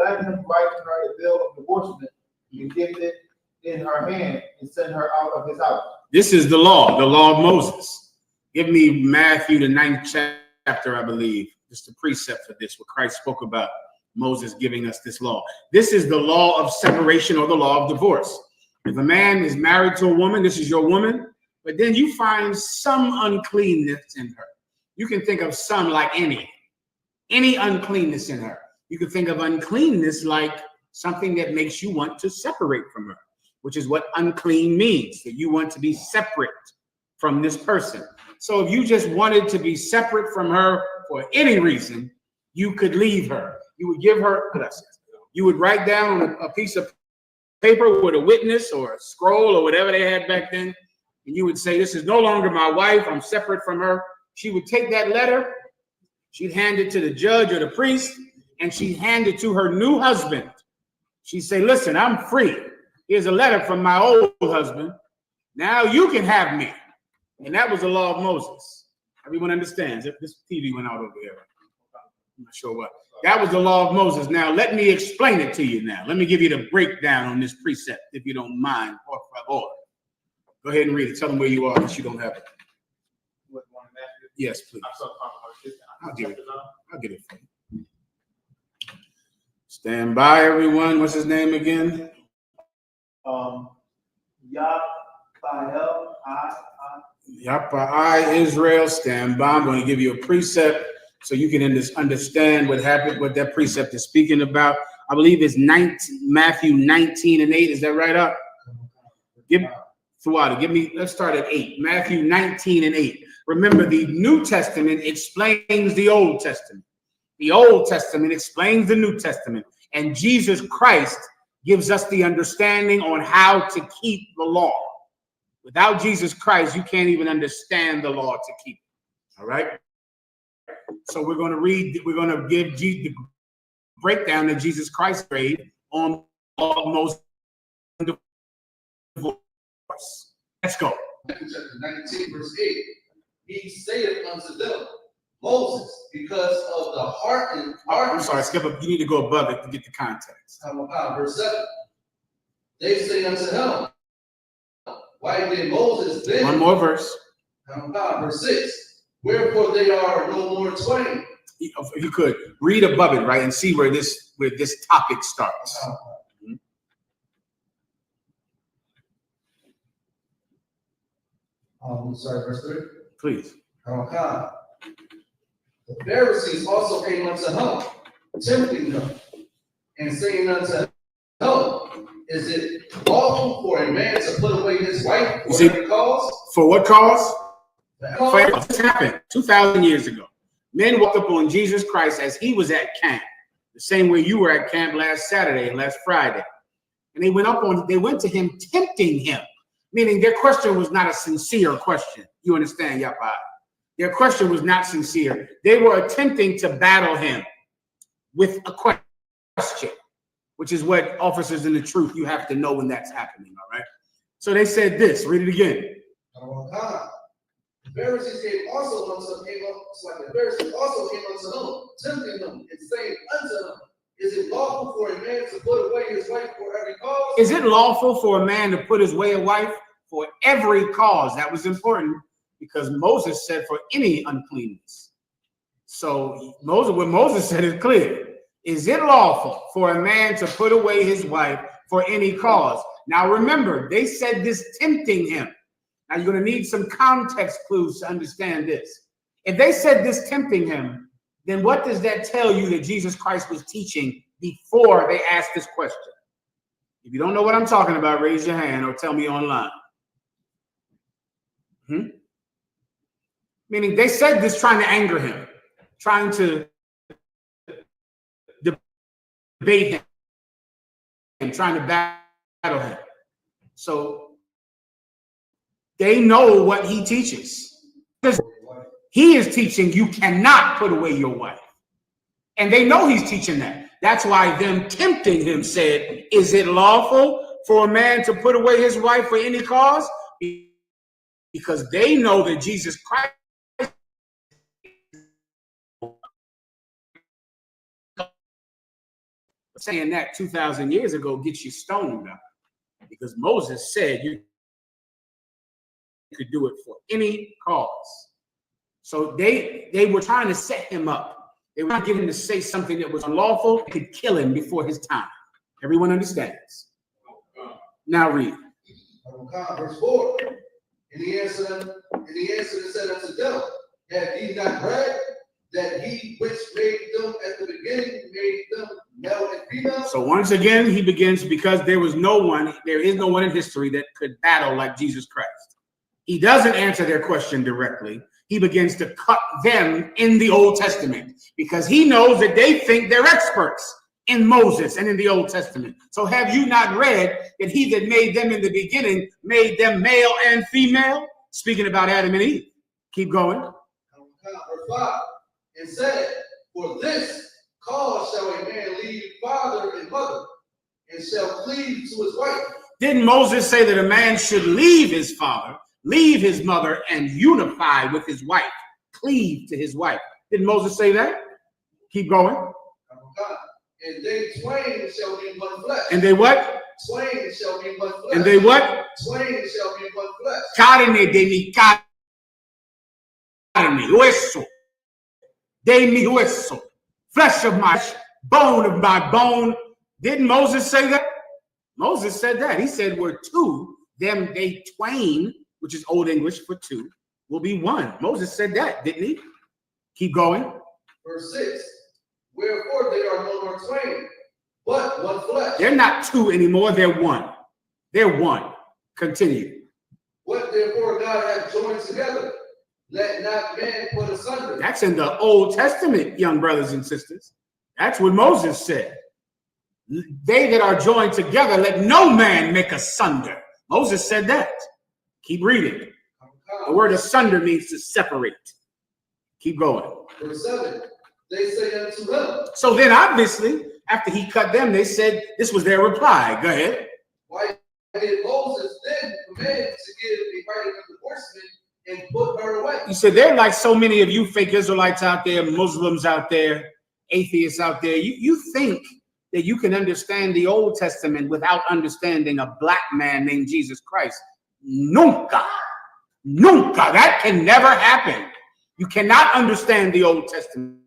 S5: let him write her a bill of divorcement, and give it in her hand, and send her out of his house.
S1: This is the law of Moses. Give me Matthew, the 9th chapter, I believe. Just a precept for this, what Christ spoke about Moses giving us this law. This is the law of separation or the law of divorce. If a man is married to a woman, this is your woman, but then you find some uncleanness in her. You can think of some like any uncleanness in her. You can think of uncleanness like something that makes you want to separate from her, which is what unclean means, that you want to be separate from this person. So if you just wanted to be separate from her for any reason, you could leave her. You would give her, you would write down on a piece of paper with a witness or a scroll or whatever they had back then, and you would say, this is no longer my wife, I'm separate from her. She would take that letter, she'd hand it to the judge or the priest, and she'd hand it to her new husband. She'd say, listen, I'm free. Here's a letter from my old husband. Now you can have me. And that was the law of Moses. Everyone understands. If this TV went out over here, I'm not sure what. That was the law of Moses. Now, let me explain it to you now. Let me give you the breakdown on this precept, if you don't mind. Go ahead and read it. Tell them where you are, if you don't have it. Yes, please. I'll get it. I'll get it for you. Stand by, everyone. What's his name again? Yapai Israel, stand by. I'm going to give you a precept so you can understand what happened, what that precept is speaking about. I believe it's Matthew 19 and 8. Is that right up? Let's start at 8. Matthew 19 and 8. Remember, the New Testament explains the Old Testament. The Old Testament explains the New Testament. And Jesus Christ gives us the understanding on how to keep the law. Without Jesus Christ, you can't even understand the law to keep it. All right? So we're going to give the breakdown that Jesus Christ made on the law of Moses. Let's go.
S3: Chapter 19, verse 8. He saith unto them, Moses, because of the hearkened.
S1: I'm sorry, skip up. You need to go above it to get the context.
S3: Verse 7. They say unto him, why did Moses then?
S1: One more verse.
S3: Verse 6. Wherefore they are no more twain.
S1: If you could read above it, right, and see where this topic starts.
S3: Sorry, verse 3.
S1: Please.
S3: The Pharisees also came unto him, tempting him, and saying unto him, is it lawful for a man to put away his wife for any cause? For what cause? This happened 2,000 years ago. Men walked up on Jesus Christ as he was at camp, the same way you were at camp last Saturday and last Friday. And they went to him, tempting him, meaning their question was not a sincere question. You understand, Yapai? Their question was not sincere. They were attempting to battle him with a question, which is what officers in the truth, you have to know when that's happening, all right? So they said this, read it again. The Pharisees also came unto him, tempting him, and saying unto him, is it lawful for a man to put away his wife for every cause? Is it lawful for a man to put away a wife for every cause? That was important because Moses said for any uncleanness. So what Moses said is clear. Is it lawful for a man to put away his wife for any cause? Now remember, they said this tempting him. Now you're going to need some context clues to understand this. If they said this tempting him, then what does that tell you that Jesus Christ was teaching before they asked this question? If you don't know what I'm talking about, raise your hand or tell me online. Meaning they said this trying to anger him, trying to debate him, trying to battle him. So they know what he teaches. He is teaching you cannot put away your wife. And they know he's teaching that. That's why them tempting him said, is it lawful for a man to put away his wife for any cause?
S1: because they know that Jesus Christ saying that 2,000 years ago gets you stoned up, because Moses said you could do it for any cause. So they were trying to set him up. They were not getting him to say something that was unlawful, could kill him before his time. Everyone understands. Now read.
S3: Verse 4. And he answered and said unto them, have ye not read that he which made them at the beginning made them male and female?
S1: So once again, he begins, because there is no one in history that could battle like Jesus Christ. He doesn't answer their question directly. He begins to cut them in the Old Testament, because he knows that they think they're experts in Moses and in the Old Testament. So have you not read that he that made them in the beginning made them male and female? Speaking about Adam and Eve. Keep going.
S3: Verse 5. And said, for this cause shall a man leave father and mother, and shall cleave to his wife.
S1: Didn't Moses say that a man should leave his father, leave his mother, and unify with his wife, cleave to his wife? Didn't Moses say that? Keep going.
S3: And they twain shall be one flesh.
S1: And they what?
S3: Twain shall be one flesh.
S1: And they what?
S3: Twain shall be one flesh.
S1: Carne de mi carne, hueso de mi hueso, flesh of my bone of my bone. Didn't Moses say that? Moses said that. He said, we're two, them, they twain, which is Old English for two, will be one. Moses said that, didn't he? Keep going.
S3: Verse 6. Wherefore they are no more twain, but one flesh.
S1: They're not two anymore, they're one. They're one. Continue.
S3: What therefore God hath joined together, let not man put asunder.
S1: That's in the Old Testament, young brothers and sisters. That's what Moses said. They that are joined together, let no man make asunder. Moses said that. Keep reading. The word asunder means to separate. Keep going.
S3: Verse 7. They say unto him.
S1: So then obviously, after he cut them, they said this was their reply. Go ahead.
S3: Why did Moses then command to give a writing of divorcement and put her away?
S1: You said they're like so many of you fake Israelites out there, Muslims out there, atheists out there. You think that you can understand the Old Testament without understanding a black man named Jesus Christ. Nunca. Nunca. That can never happen. You cannot understand the Old Testament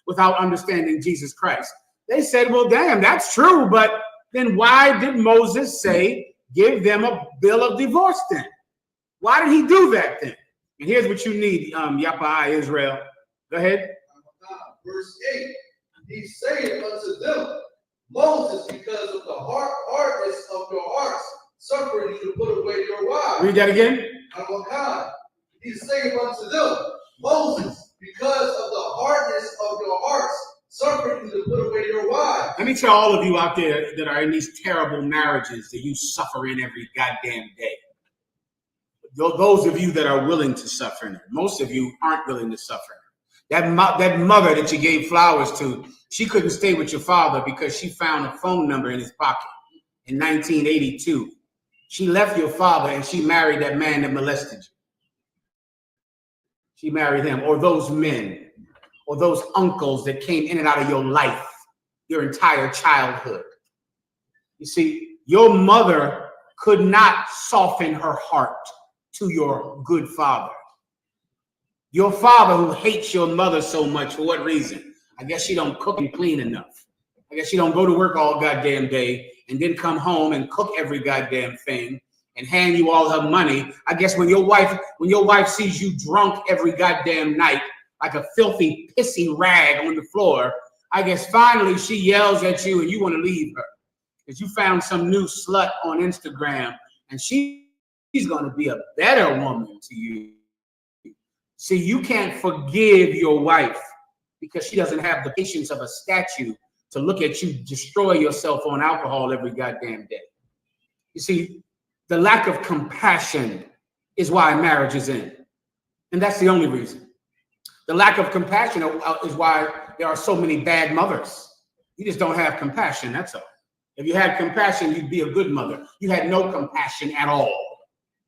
S1: without understanding Jesus Christ. They said, well, damn, that's true, but then why did Moses say, give them a bill of divorce then? Why did he do that then? And here's what you need, Yapa Israel. Go ahead.
S3: Verse 8, he saith unto them, Moses, because of the hardness of your hearts, suffered you to put away your wives.
S1: Read that again.
S3: He saith unto them, Moses, because of the hardness of your hearts, suffered you to put away your wives.
S1: Let me tell all of you out there that are in these terrible marriages that you suffer in every goddamn day. Those of you that are willing to suffer in it, most of you aren't willing to suffer. That mother that you gave flowers to, she couldn't stay with your father because she found a phone number in his pocket in 1982. She left your father and she married that man that molested you. She married him, or those men, or those uncles that came in and out of your life, your entire childhood. You see, your mother could not soften her heart to your good father. Your father who hates your mother so much, for what reason? I guess she don't cook and clean enough. I guess she don't go to work all goddamn day and then come home and cook every goddamn thing and hand you all her money. I guess when your wife sees you drunk every goddamn night, like a filthy, pissy rag on the floor, I guess finally she yells at you and you want to leave her because you found some new slut on Instagram and she's going to be a better woman to you. See, you can't forgive your wife because she doesn't have the patience of a statue to look at you destroy yourself on alcohol every goddamn day. You see, the lack of compassion is why marriage is in. And that's the only reason. The lack of compassion is why there are so many bad mothers. You just don't have compassion, that's all. If you had compassion, you'd be a good mother. You had no compassion at all.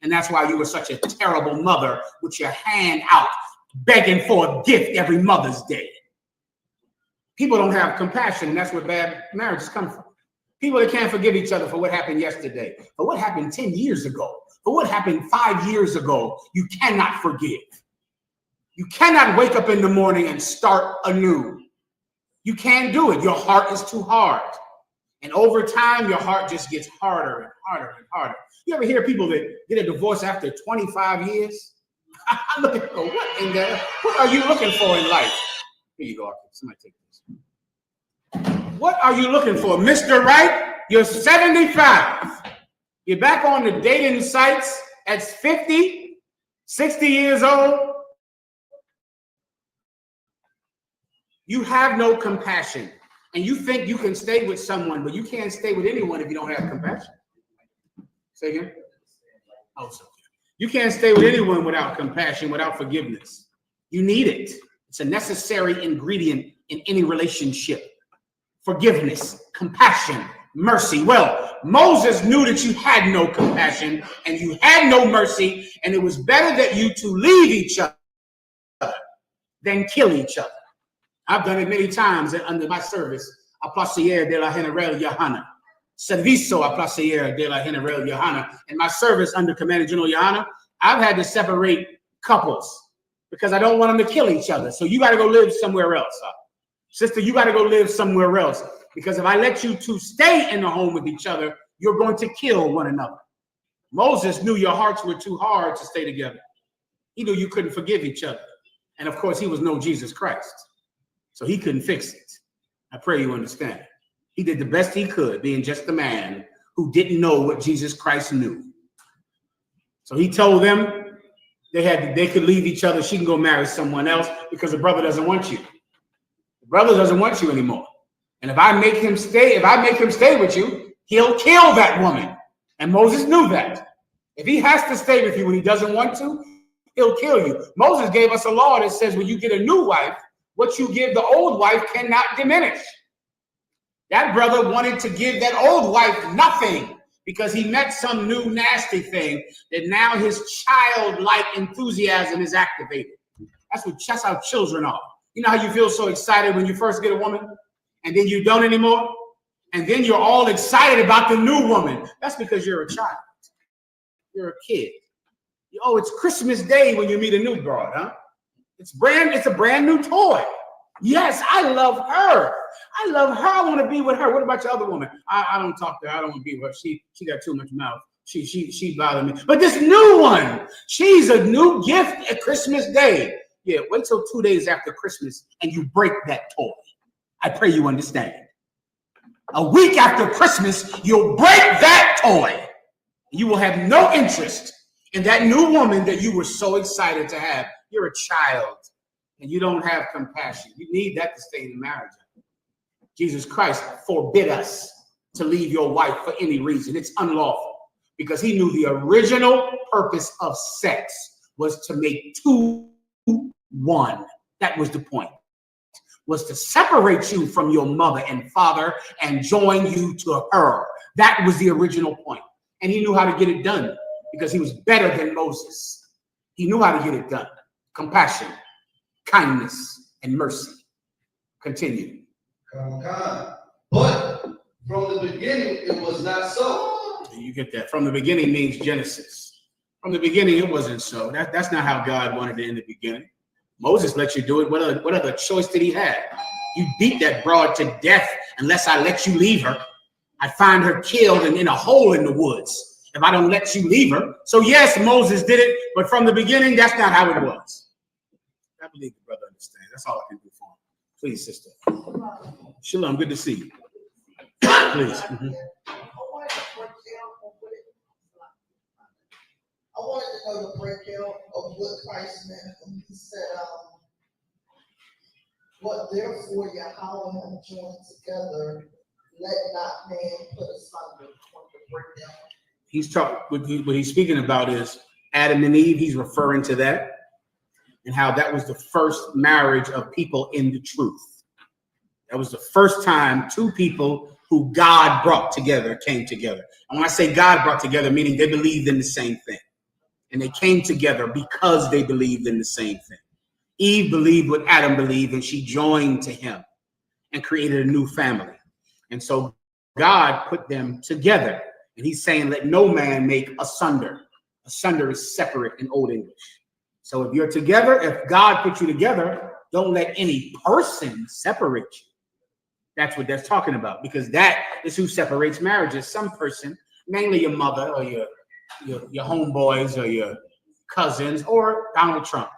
S1: And that's why you were such a terrible mother with your hand out, begging for a gift every Mother's Day. People don't have compassion, and that's where bad marriages come from. People that can't forgive each other for what happened yesterday, for what happened 10 years ago, for what happened 5 years ago. You cannot forgive. You cannot wake up in the morning and start anew. You can't do it. Your heart is too hard. And over time, your heart just gets harder and harder and harder. You ever hear people that get a divorce after 25 years? I'm looking for what in there? What are you looking for in life? Here you go. Somebody take this. What are you looking for? Mr. Right, you're 75. You're back on the dating sites at 50, 60 years old. You have no compassion. And you think you can stay with someone, but you can't stay with anyone if you don't have compassion. Say again? Oh, so you can't stay with anyone without compassion, without forgiveness. You need it. It's a necessary ingredient in any relationship. Forgiveness, compassion, mercy. Well, Moses knew that you had no compassion and you had no mercy, and it was better that you two leave each other than kill each other. I've done it many times under my service, a placer de la General Yohana. Servicio a placer de la General Yohana. In my service under Commander General Yohana, I've had to separate couples because I don't want them to kill each other. So you got to go live somewhere else. Sister, you got to go live somewhere else. Because if I let you two stay in the home with each other, you're going to kill one another. Moses knew your hearts were too hard to stay together. He knew you couldn't forgive each other. And of course, he was no Jesus Christ. So he couldn't fix it. I pray you understand. He did the best he could, being just a man who didn't know what Jesus Christ knew. So he told them they could leave each other. She can go marry someone else because the brother doesn't want you. The brother doesn't want you anymore. And if I make him stay with you, he'll kill that woman. And Moses knew that. If he has to stay with you when he doesn't want to, he'll kill you. Moses gave us a law that says when you get a new wife, what you give the old wife cannot diminish. That brother wanted to give that old wife nothing because he met some new nasty thing that now his childlike enthusiasm is activated. That's how children are. You know how you feel so excited when you first get a woman and then you don't anymore? And then you're all excited about the new woman. That's because you're a child. You're a kid. Oh, it's Christmas Day when you meet a new broad, huh? It's a brand new toy. Yes, I love her. I want to be with her. What about your other woman? I don't talk to her. I don't want to be with her. She got too much mouth. She bothered me. But this new one, she's a new gift at Christmas Day. Yeah, wait till 2 days after Christmas and you break that toy. I pray you understand. A week after Christmas, you'll break that toy. You will have no interest in that new woman that you were so excited to have. You're a child and you don't have compassion. You need that to stay in marriage. Jesus Christ forbid us to leave your wife for any reason. It's unlawful because he knew the original purpose of sex was to make two one. That was the point. Was to separate you from your mother and father and join you to her. That was the original point. And he knew how to get it done because he was better than Moses. He knew how to get it done. Compassion, kindness, and mercy. Continue.
S3: But from the beginning, it was not so.
S1: You get that. From the beginning means Genesis. From the beginning, it wasn't so. That's not how God wanted it in the beginning. Moses let you do it. What other choice did he have? You beat that broad to death unless I let you leave her. I find her killed and in a hole in the woods if I don't let you leave her. So yes, Moses did it, but from the beginning, that's not how it was. I believe the brother understands. That's all I can do for him. Please, sister. Shalom, good to see you. Please. Mm-hmm.
S3: I wanted to know the breakdown of what Christ meant when he said, what therefore Yahweh have joined together, let not man put asunder. Breakdown.
S1: He's talking. What he's speaking about is Adam and Eve. He's referring to that and how that was the first marriage of people in the truth. That was the first time two people who God brought together came together. And when I say God brought together, meaning they believed in the same thing. And they came together because they believed in the same thing. Eve believed what Adam believed, and she joined to him and created a new family. And so God put them together. And he's saying, let no man make asunder. Asunder is separate in Old English. So if you're together, if God put you together, don't let any person separate you. That's what that's talking about, because that is who separates marriages. Some person, mainly your mother or your homeboys or your cousins or Donald Trump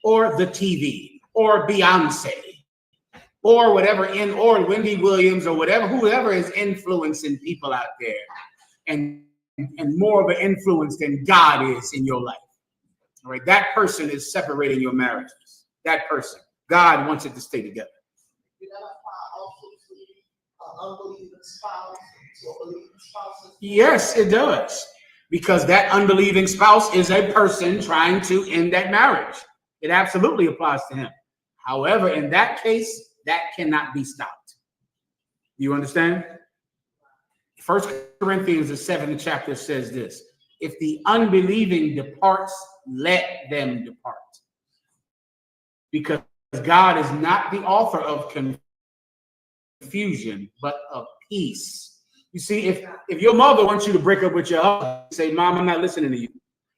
S1: or the TV or Beyonce or whatever, or Wendy Williams or whatever, whoever is influencing people out there and more of an influence than God is in your life. All right, that person is separating your marriages. That person, God wants it to stay together.
S3: You know, also unbelieving spouse to a believing spouse.
S1: Yes, it does. Because that unbelieving spouse is a person trying to end that marriage. It absolutely applies to him. However, in that case, that cannot be stopped. You understand? 1 Corinthians, the 7th chapter says this: if the unbelieving departs, let them depart. Because God is not the author of confusion, but of peace. You see, if your mother wants you to break up with your husband, say, Mom, I'm not listening to you.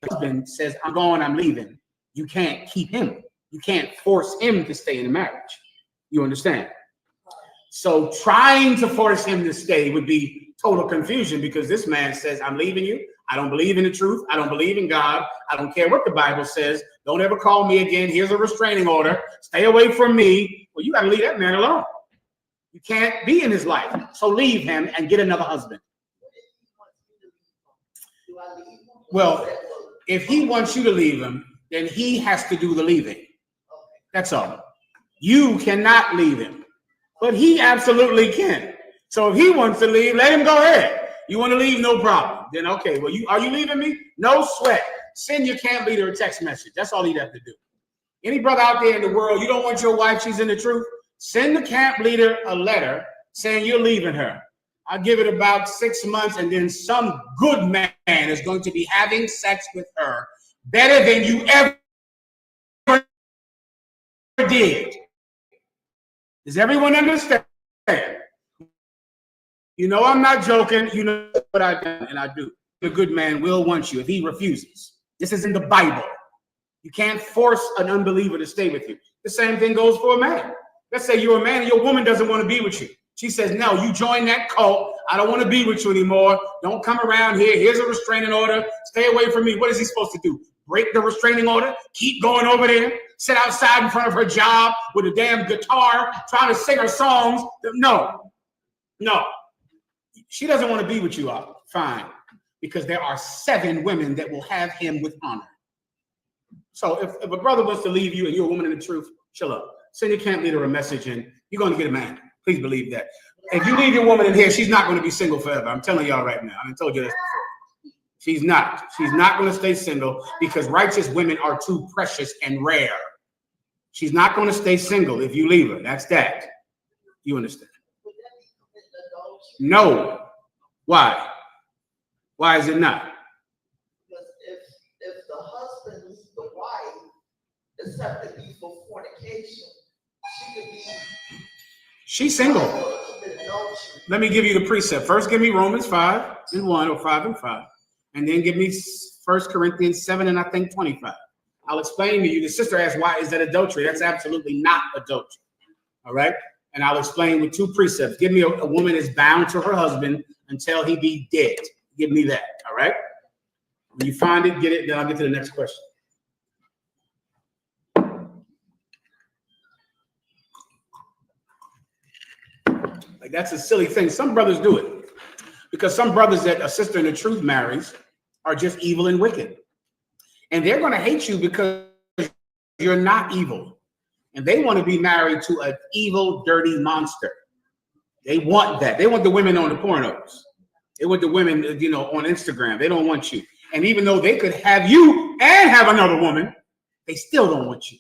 S1: Your husband says, I'm going, I'm leaving. You can't keep him. You can't force him to stay in the marriage. You understand? So trying to force him to stay would be total confusion, because this man says, I'm leaving you. I don't believe in the truth. I don't believe in God. I don't care what the Bible says. Don't ever call me again. Here's a restraining order. Stay away from me. Well, you got to leave that man alone. You can't be in his life. So leave him and get another husband. Well, if he wants you to leave him, then he has to do the leaving. That's all. You cannot leave him, but he absolutely can. So if he wants to leave, let him go ahead. You want to leave? No problem. Then, okay, well, are you leaving me? No sweat. Send your camp leader a text message. That's all he'd have to do. Any brother out there in the world, you don't want your wife, she's in the truth, send the camp leader a letter saying you're leaving her. I'll give it about 6 months, and then some good man is going to be having sex with her better than you ever did. Does everyone understand? You know I'm not joking. You know what I do, and I do. A good man will want you if he refuses. This is in the Bible. You can't force an unbeliever to stay with you. The same thing goes for a man. Let's say you're a man and your woman doesn't want to be with you. She says, no, you join that cult. I don't want to be with you anymore. Don't come around here. Here's a restraining order. Stay away from me. What is he supposed to do? Break the restraining order? Keep going over there? Sit outside in front of her job with a damn guitar trying to sing her songs? No. She doesn't want to be with you. Fine. Because there are 7 women that will have him with honor. So if a brother wants to leave you and you're a woman in the truth, chill up. Send your camp leader a message and you're going to get a man. Please believe that. If you leave your woman in here, she's not going to be single forever. I'm telling y'all right now. I told you this before. She's not. She's not going to stay single because righteous women are too precious and rare. She's not going to stay single if you leave her. That's that. You understand? No. Why? Why is it not?
S3: Because if the husband leaves the wife, except to be for fornication, she could be.
S1: She's single. Let me give you the precept. First, give me Romans 5:1 or 5:5, and then give me 1 Corinthians 7 and I think 25. I'll explain to you. The sister asked, "Why is that adultery?" That's absolutely not adultery. All right, and I'll explain with 2 precepts. Give me a woman is bound to her husband until he be dead. Give me that. All right. When you find it, get it. Then I'll get to the next question. Like, that's a silly thing. Some brothers do it because some brothers that a sister in the truth marries are just evil and wicked. And they're going to hate you because you're not evil. And they want to be married to an evil, dirty monster. They want that. They want the women on the pornos. They want the women, on Instagram. They don't want you. And even though they could have you and have another woman, they still don't want you.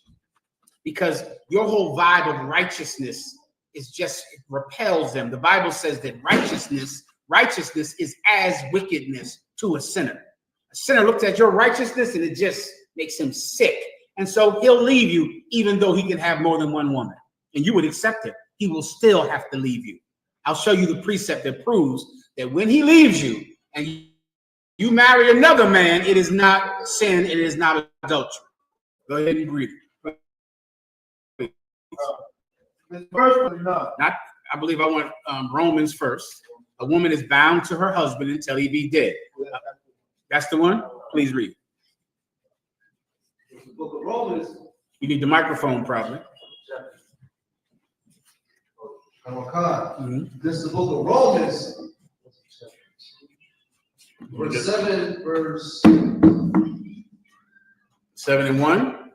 S1: Because your whole vibe of righteousness is just, it repels them. The Bible says that righteousness is as wickedness to a sinner. A sinner looks at your righteousness and it just makes him sick. And so he'll leave you even though he can have more than one woman. And you would accept it. He will still have to leave you. I'll show you the precept that proves that when he leaves you and you marry another man, it is not sin, it is not adultery. Go ahead and read it.
S5: This verse was not.
S1: I believe I want Romans first. A woman is bound to her husband until he be dead. That's the one? Please read.
S6: The book of Romans.
S1: You need the microphone, probably.
S6: This is the book of Romans. Verse 7, verse
S1: 7 and 1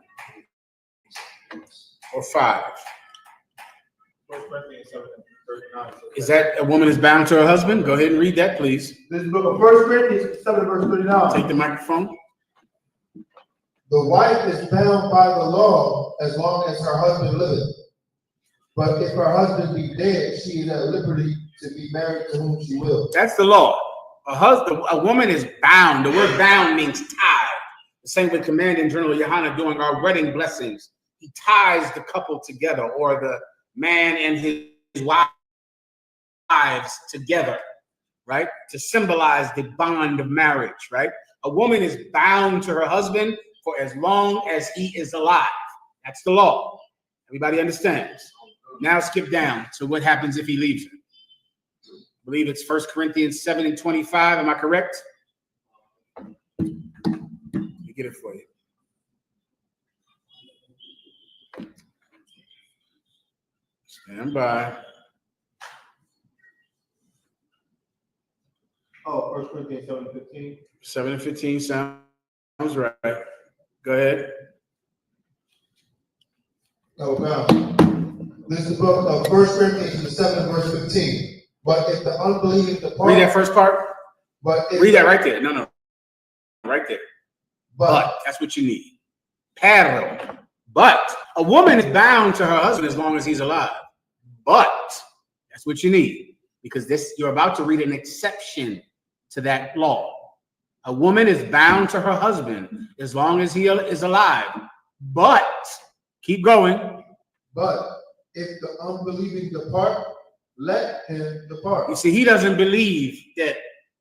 S1: or 5. Is that a woman is bound to her husband? Go ahead and read that, please.
S5: This is book of 1 Corinthians 7 verse 39.
S1: Take the microphone.
S7: The wife is bound by the law as long as her husband liveth. But if her husband be dead, she is at liberty to be married to whom she will.
S1: That's the law. A woman is bound. The word bound means tied. The same with Commanding General Yohana doing our wedding blessings. He ties the couple together, or the man and his wives together, right? To symbolize the bond of marriage, right? A woman is bound to her husband for as long as he is alive. That's the law. Everybody understands? Now skip down to what happens if he leaves her. I believe it's 1 Corinthians 7 and 25. Am I correct? Let me get it for you. Stand by.
S5: Oh, 1 Corinthians 7:15.
S1: 7 and 15 sounds right. Go ahead.
S7: Oh, God. This is the book of 1 Corinthians 7 verse 15. But if the unbelieving depart.
S1: Read that first part. Read that right there. No. Right there. But that's what you need. Pero. But a woman is bound to her husband as long as he's alive. But that's what you need. Because you're about to read an exception to that law. A woman is bound to her husband as long as he is alive. But keep going.
S7: But if the unbelieving depart, let him depart.
S1: You see, he doesn't believe that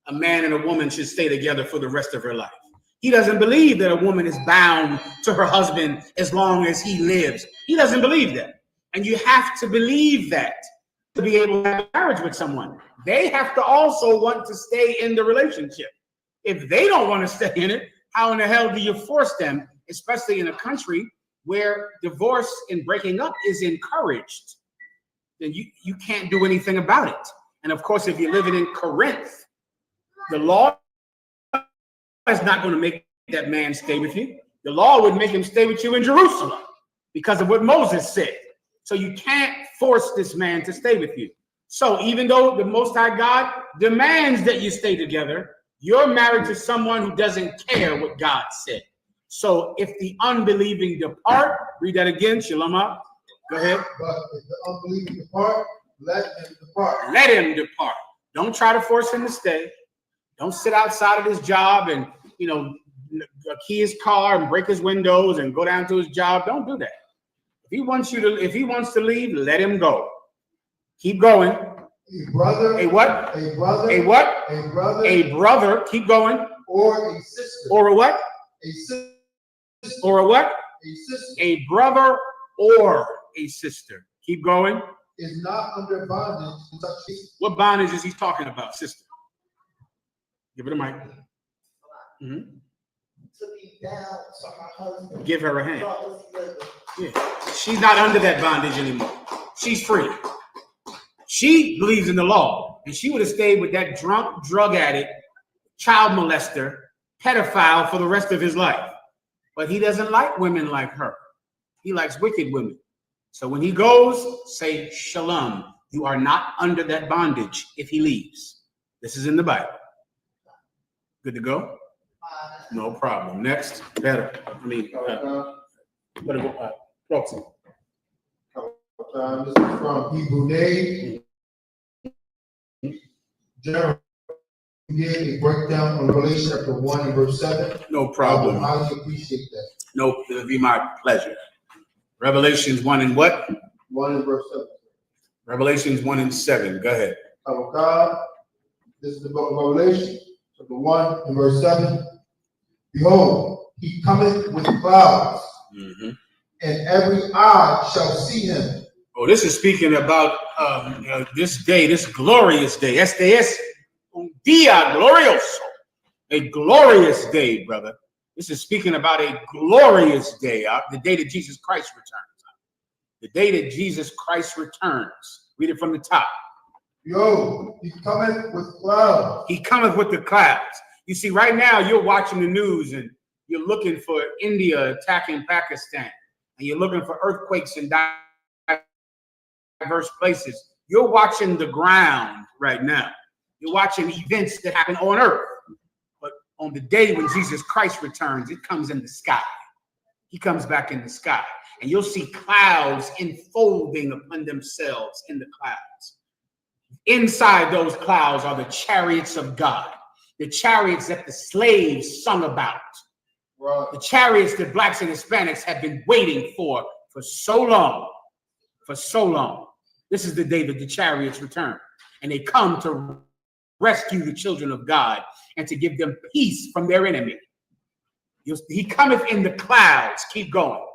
S1: a man and a woman should stay together for the rest of her life. He doesn't believe that a woman is bound to her husband as long as he lives. He doesn't believe that. And you have to believe that to be able to have a marriage with someone. They have to also want to stay in the relationship. If they don't want to stay in it, how in the hell do you force them, especially in a country where divorce and breaking up is encouraged? Then you can't do anything about it. And of course, if you're living in Corinth, the law is not going to make that man stay with you. The law would make him stay with you in Jerusalem because of what Moses said. So you can't force this man to stay with you. So even though the Most High God demands that you stay together, you're married to someone who doesn't care what God said. So if the unbelieving depart, read that again, Shalom. Go ahead.
S7: But if the unbelieving depart, let him depart.
S1: Let him depart. Don't try to force him to stay. Don't sit outside of his job and, key his car and break his windows and go down to his job. Don't do that. If he wants to leave, let him go. Keep going.
S7: A brother.
S1: A what?
S7: A brother.
S1: A what?
S7: A brother.
S1: A brother. Keep going.
S7: Or a sister.
S1: Or a what?
S7: A sister.
S1: Or a what?
S7: A sister.
S1: A brother or a sister. Keep going.
S7: Is not under bondage in such cases.
S1: What bondage is he talking about, sister? Give it a mic. Mm-hmm.
S3: To be bound to her husband.
S1: Give her a hand.
S3: Because he liveth.
S1: Yeah. She's not under that bondage anymore. She's free. She believes in the law, and she would have stayed with that drunk, drug addict, child molester, pedophile for the rest of his life. But he doesn't like women like her. He likes wicked women. So when he goes, say shalom. You are not under that bondage if he leaves. This is in the Bible. Good to go? No problem. Next. Better. Proxy.
S7: This is from Hebrew Name. You gave a breakdown on Revelation chapter 1 and verse 7.
S1: No problem.
S7: I highly appreciate that.
S1: No, it'll be my pleasure. Revelations 1 and what?
S7: 1 and verse 7.
S1: Revelations 1 and 7. Go ahead.
S7: Our God, this is the book of Revelation, chapter 1 and verse 7. Behold, he cometh with clouds, and every eye shall see him.
S1: Oh, this is speaking about this day, this glorious day. Este es un día glorioso. A glorious day, brother. This is speaking about a glorious day, the day that Jesus Christ returns. The day that Jesus Christ returns. Read it from the top.
S7: Behold, he cometh with clouds.
S1: He cometh with the clouds. You see, right now you're watching the news and you're looking for India attacking Pakistan, and you're looking for earthquakes in diverse places. You're watching the ground right now. You're watching events that happen on earth. But on the day when Jesus Christ returns, it comes in the sky. He comes back in the sky, and you'll see clouds enfolding upon themselves in the clouds. Inside those clouds are the chariots of God, the chariots that the slaves sung about, the chariots that blacks and Hispanics have been waiting for so long, This is the day that the chariots return, and they come to rescue the children of God and to give them peace from their enemy. He cometh in the clouds. Keep going.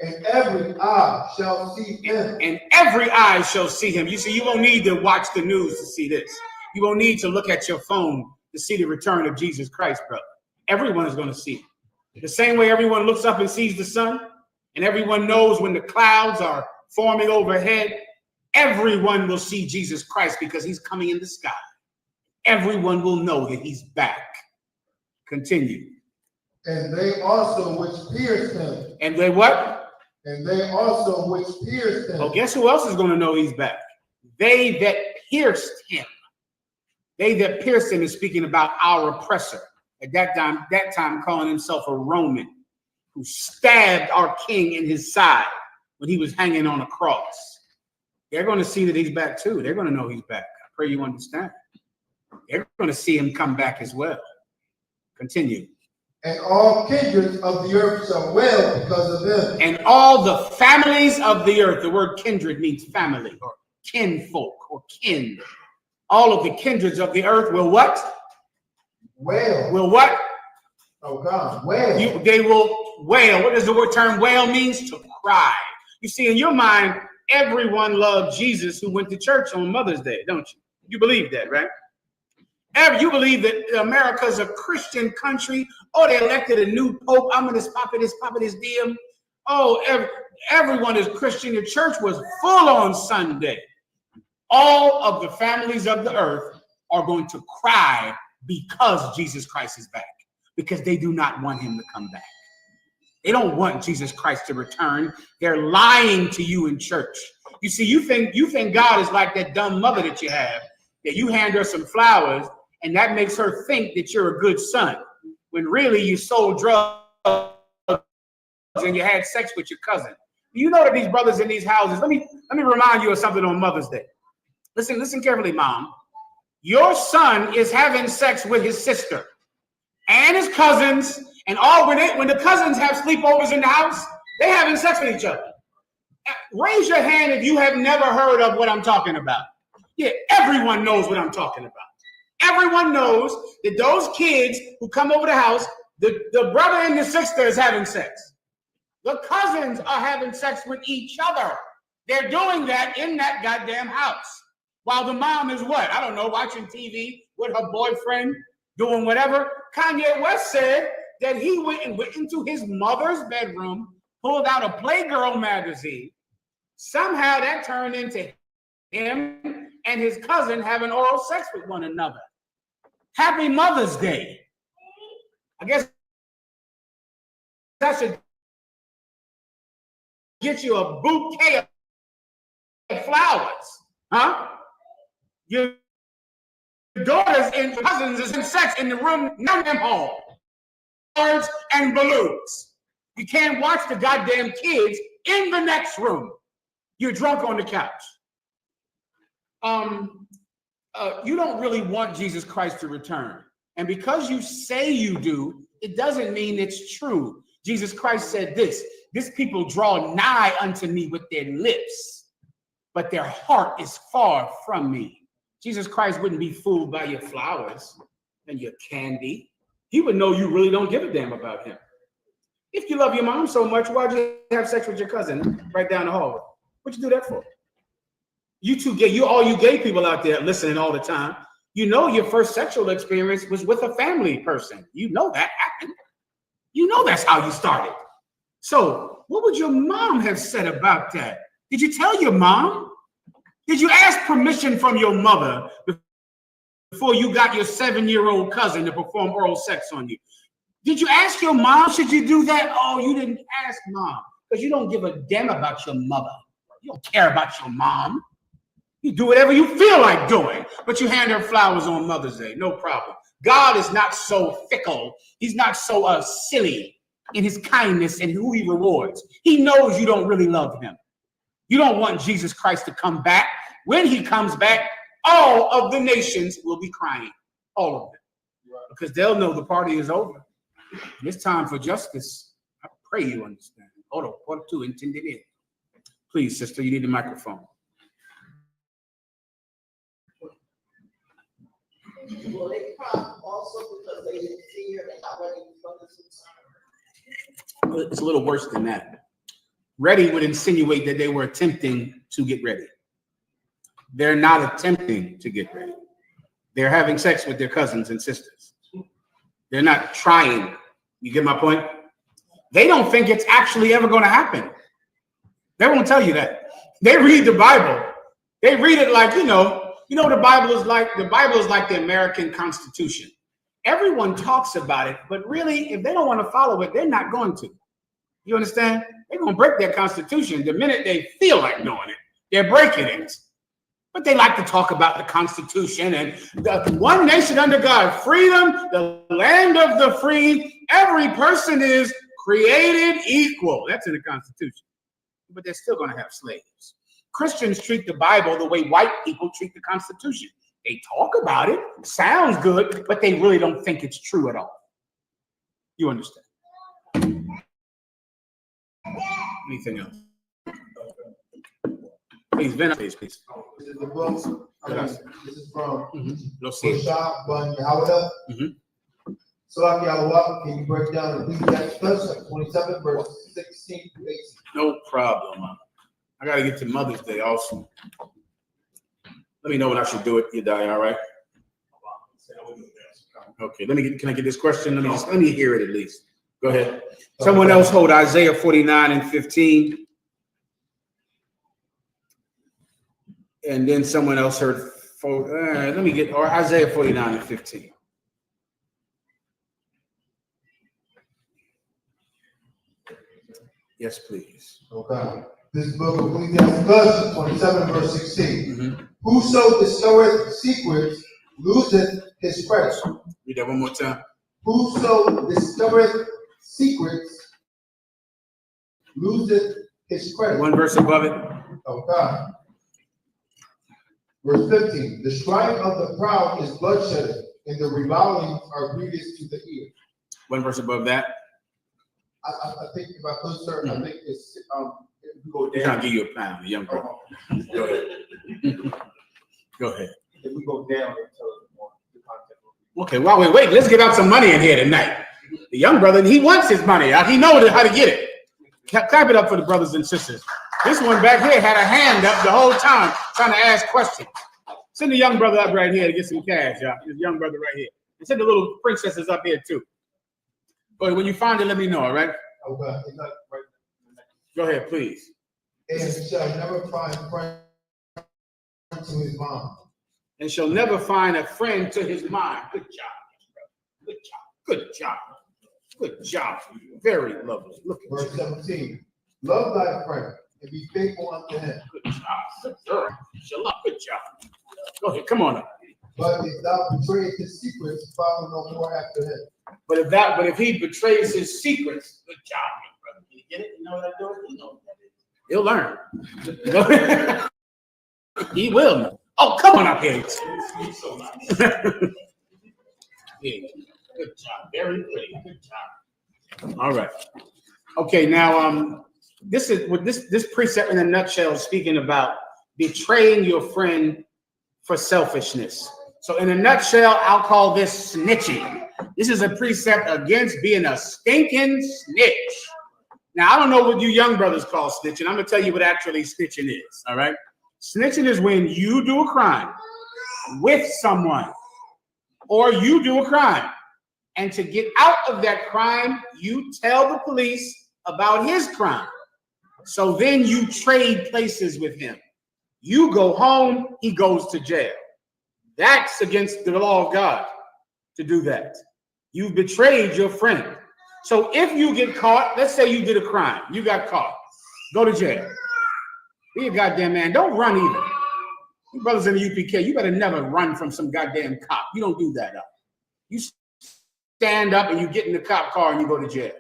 S7: And every eye shall see him.
S1: And every eye shall see him. You see, you won't need to watch the news to see this. You won't need to look at your phone to see the return of Jesus Christ, brother. Everyone is going to see it. The same way everyone looks up and sees the sun, and everyone knows when the clouds are forming overhead, everyone will see Jesus Christ because he's coming in the sky. Everyone will know that he's back. Continue.
S7: And they also which pierced him.
S1: And they what?
S7: And they also which pierced him.
S1: Oh, guess who else is going to know he's back? They that pierced him. They that pierced him is speaking about our oppressor. At that time calling himself a Roman, who stabbed our king in his side when he was hanging on a cross. They're going to see that he's back too. They're going to know he's back. I pray you understand. They're going to see him come back as well. Continue.
S7: And all kindreds of the earth shall wail because of him.
S1: And all the families of the earth, the word kindred means family or kinfolk or kin. All of the kindreds of the earth will what?
S7: Wail.
S1: Will what?
S7: Oh God, wail.
S1: They will wail. What does the word term wail means? To cry. You see, in your mind, everyone loved Jesus who went to church on Mother's Day, don't you? You believe that, right? You believe that America's a Christian country. Oh, they elected a new pope. I'm going to pop it, diem. Oh, everyone is Christian. The church was full on Sunday. All of the families of the earth are going to cry because Jesus Christ is back, because they do not want him to come back. They don't want Jesus Christ to return. They're lying to you in church. You see, you think God is like that dumb mother that you have, that you hand her some flowers and that makes her think that you're a good son, when really you sold drugs and you had sex with your cousin. You know that these brothers in these houses, let me remind you of something on Mother's Day. Listen carefully, Mom. Your son is having sex with his sister and his cousins, and all when the cousins have sleepovers in the house, they having sex with each other. Raise your hand if you have never heard of what I'm talking about. Yeah, everyone knows what I'm talking about. Everyone knows that those kids who come over the house, the brother and the sister is having sex. The cousins are having sex with each other. They're doing that in that goddamn house. While the mom is what? I don't know, watching TV with her boyfriend, doing whatever. Kanye West said that he went into his mother's bedroom, pulled out a Playgirl magazine. Somehow that turned into him and his cousin having oral sex with one another. Happy Mother's Day. I guess that should get you a bouquet of flowers, huh? Your daughters and cousins is in sex in the room, none of them home. Cards and balloons. You can't watch the goddamn kids in the next room. You're drunk on the couch. you don't really want Jesus Christ to return. And because you say you do, it doesn't mean it's true. Jesus Christ said this people draw nigh unto me with their lips, but their heart is far from me. Jesus Christ wouldn't be fooled by your flowers and your candy. He would know you really don't give a damn about him. If you love your mom so much, why'd you have sex with your cousin right down the hall? What'd you do that for? You two gay, all you gay people out there listening all the time, you know your first sexual experience was with a family person. You know that happened. You know that's how you started. So what would your mom have said about that? Did you tell your mom? Did you ask permission from your mother before you got your 7-year-old cousin to perform oral sex on you? Did you ask your mom, should you do that? Oh, you didn't ask mom because you don't give a damn about your mother. You don't care about your mom. You do whatever you feel like doing, but you hand her flowers on Mother's Day, no problem. God is not so fickle. He's not so silly in his kindness and who he rewards. He knows you don't really love him. You don't want Jesus Christ to come back. When he comes back, all of the nations will be crying, all of them, because they'll know the party is over. It's time for justice. I pray you understand. Hold on, quarter two, intended in. Please, sister, you need the microphone.
S3: Well, they cry also because they didn't fear and not ready for this return.
S1: It's a little worse than that. Ready would insinuate that they were attempting to get ready. They're not attempting to get ready. They're having sex with their cousins and sisters. They're not trying. You get my point? They don't think it's actually ever going to happen. They won't tell you that. They read the Bible. They read it like, the Bible is like the American Constitution. Everyone talks about it, but really, if they don't want to follow it, they're not going to. You understand? They're going to break their Constitution the minute they feel like doing it. They're breaking it. But they like to talk about the Constitution and the one nation under God, freedom, the land of the free. Every person is created equal. That's in the Constitution. But they're still going to have slaves. Christians treat the Bible the way white people treat the Constitution. They talk about it, sounds good, but they really don't think it's true at all. You understand? Anything else? Please, please.
S7: This is the book. This is from
S1: Let's see.
S7: Rashad Bun Yahweh. Salak Yahweh, can you break down Ecclesiastes 27, verse 16 to 18?
S1: No problem. I got to get to Mother's Day also. Let me know when I should do it. You die, all right? Okay. Can I get this question? Let me hear it at least. Go ahead. Someone else hold Isaiah 49 and 15. And then someone else heard, Isaiah 49 and 15. Yes, please.
S7: Okay. This book of Ecclesiastes 27, verse 16. Whoso discovereth secrets loseth his credit.
S1: Read that one more time.
S7: Whoso discovereth secrets loseth his credit.
S1: One verse above it.
S7: Okay. Verse 15. The strife of the proud is bloodshed, and the revilings are grievous to the ear.
S1: One verse above that.
S7: I think if I could, sir, I think it's if we go
S1: I'll
S7: down.
S1: give you a pound, young brother. Go ahead. Go ahead.
S5: If we go down and tell us more, the content will be.
S1: Okay, while we wait, let's give out some money in here tonight. The young brother, he wants his money out. He knows how to get it. Clap it up for the brothers and sisters. This one back here had a hand up the whole time trying to ask questions. Send the young brother up right here to get some cash, y'all. This young brother right here. And send the little princesses up here too. Go ahead. When you find it, let me know, all right?
S7: Okay. It's not right.
S1: Go ahead, please.
S7: And shall never find friend to his mom.
S1: And shall never find a friend to his mind. Good job. Good job. Good job. Good job. Very lovely. Look at
S7: Verse
S1: you.
S7: 17. Love thy friend and be faithful unto him.
S1: Good job. Good job. Good job. Go ahead. Come on up.
S7: But if thou betrayest his secrets, follow no more after him.
S1: But if he betrays his secrets, good job, brother. You get it? You know what I'm doing? You know what that is. He'll learn. He will know. Oh, come on up here. Yeah, good job. Very pretty. Good job. All right. Okay, now this is what this precept in a nutshell is speaking about betraying your friend for selfishness. So in a nutshell, I'll call this snitching. This is a precept against being a stinking snitch. Now, I don't know what you young brothers call snitching. I'm gonna tell you what actually snitching is, all right? Snitching is when you do a crime with someone, or you do a crime, and to get out of that crime, you tell the police about his crime. So then you trade places with him. You go home, he goes to jail. That's against the law of God to do that. You betrayed your friend. So if you get caught, let's say you did a crime, you got caught, go to jail. Be a goddamn man, don't run either. You brothers in the UPK, you better never run from some goddamn cop. You don't do that. You stand up and you get in the cop car and you go to jail.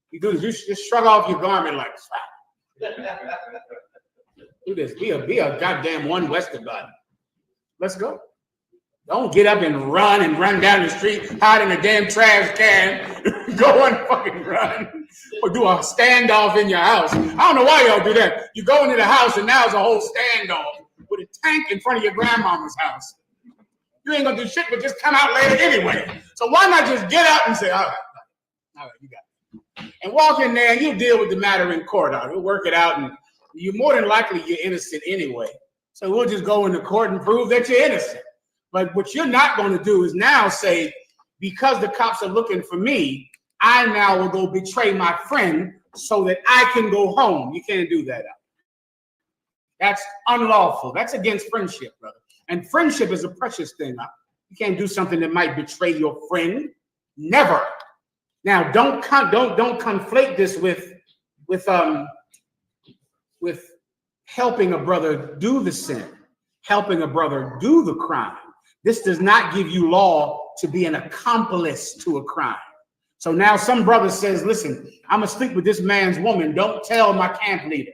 S1: You do this, you just shrug off your garment like, do this, be a goddamn one West about it. Let's go. Don't get up and run down the street, hide in a damn trash can, go and fucking run, or do a standoff in your house. I don't know why y'all do that. You go into the house and now it's a whole standoff with a tank in front of your grandmama's house. You ain't gonna do shit but just come out later anyway. So why not just get up and say, all right, you got it. And walk in there and you'll deal with the matter in court. We'll work it out, and you're more than likely you're innocent anyway. So we'll just go into court and prove that you're innocent. But what you're not going to do is now say, because the cops are looking for me, I now will go betray my friend so that I can go home. You can't do that. That's unlawful. That's against friendship, brother. And friendship is a precious thing. You can't do something that might betray your friend. Never. Now, don't conflate this with helping a brother do the sin, helping a brother do the crime. This does not give you law to be an accomplice to a crime. So now some brother says, listen, I'm gonna sleep with this man's woman. Don't tell my camp leader.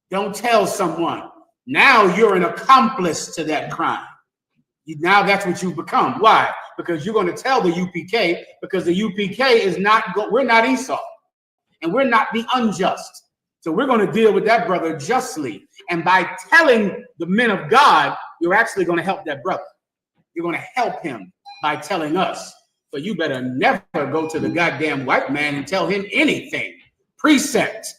S1: Don't tell someone. Now you're an accomplice to that crime. Now that's what you become. Why? Because you're going to tell the UPK, because the UPK is not, we're not Esau, and we're not the unjust. So we're going to deal with that brother justly. And by telling the men of God, you're actually going to help that brother. You're going to help him by telling us. So you better never go to the goddamn white man and tell him anything. Precept.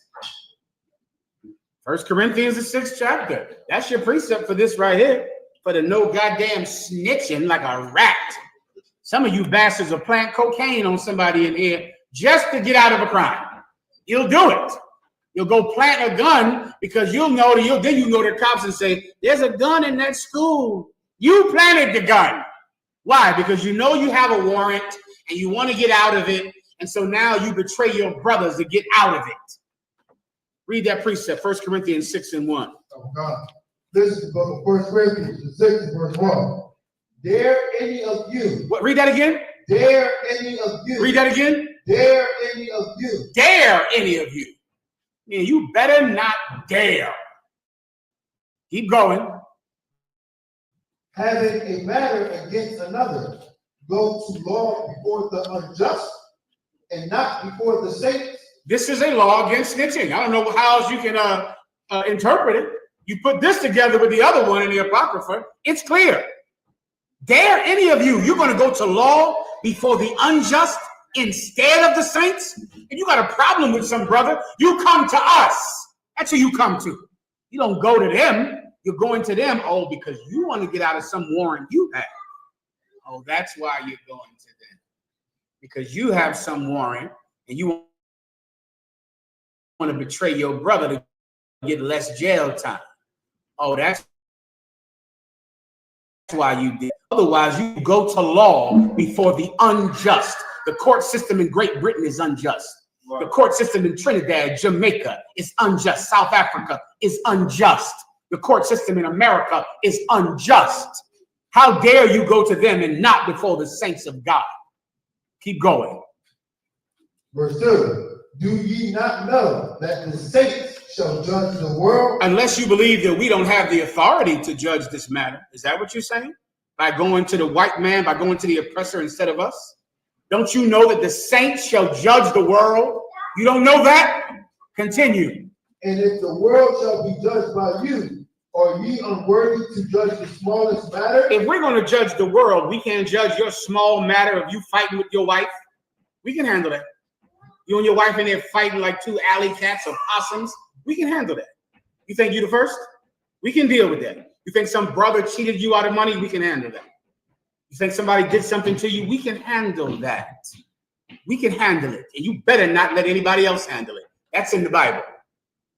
S1: 1 Corinthians, the 6th chapter. That's your precept for this right here. For the no goddamn snitching like a rat. Some of you bastards will plant cocaine on somebody in here just to get out of a crime. You'll do it. You'll go plant a gun because you'll know that then you go to the cops and say, there's a gun in that school. You planted the gun. Why? Because you know you have a warrant and you want to get out of it. And so now you betray your brothers to get out of it. Read that precept, 1 Corinthians 6:1.
S7: Oh God. This is the book of 1 Corinthians, the 6th verse 1. Dare any of you.
S1: What? Read that again.
S7: Dare any of you.
S1: Read that again.
S7: Dare any of you.
S1: Dare any of you. Man, you better not dare. Keep going.
S7: Having a matter against another, go to law before the unjust and not before the saints.
S1: This is a law against snitching. I don't know how else you can interpret it. You put this together with the other one in the Apocrypha, it's clear. Dare any of you, you're going to go to law before the unjust instead of the saints? And you got a problem with some brother, you come to us. That's who you come to. You don't go to them. You're going to them, oh, because you want to get out of some warrant you have. Oh, that's why you're going to them. Because you have some warrant and you want to betray your brother to get less jail time. Oh, that's why you did. Otherwise, you go to law before the unjust. The court system in Great Britain is unjust. The court system in Trinidad, Jamaica is unjust. South Africa is unjust. The court system in America is unjust. How dare you go to them and not before the saints of God? Keep going.
S7: Verse 2. Do ye not know that the saints shall judge the world?
S1: Unless you believe that we don't have the authority to judge this matter. Is that what you're saying? By going to the white man, by going to the oppressor instead of us? Don't you know that the saints shall judge the world? You don't know that? Continue.
S7: And if the world shall be judged by you, are ye unworthy to judge the smallest matter?
S1: If we're going to judge the world, we can't judge your small matter of you fighting with your wife. We can handle that. You and your wife in there fighting like two alley cats or possums. We can handle that. You think you the first? We can deal with that. You think some brother cheated you out of money? We can handle that. You think somebody did something to you? We can handle that. We can handle it. And you better not let anybody else handle it. That's in the Bible.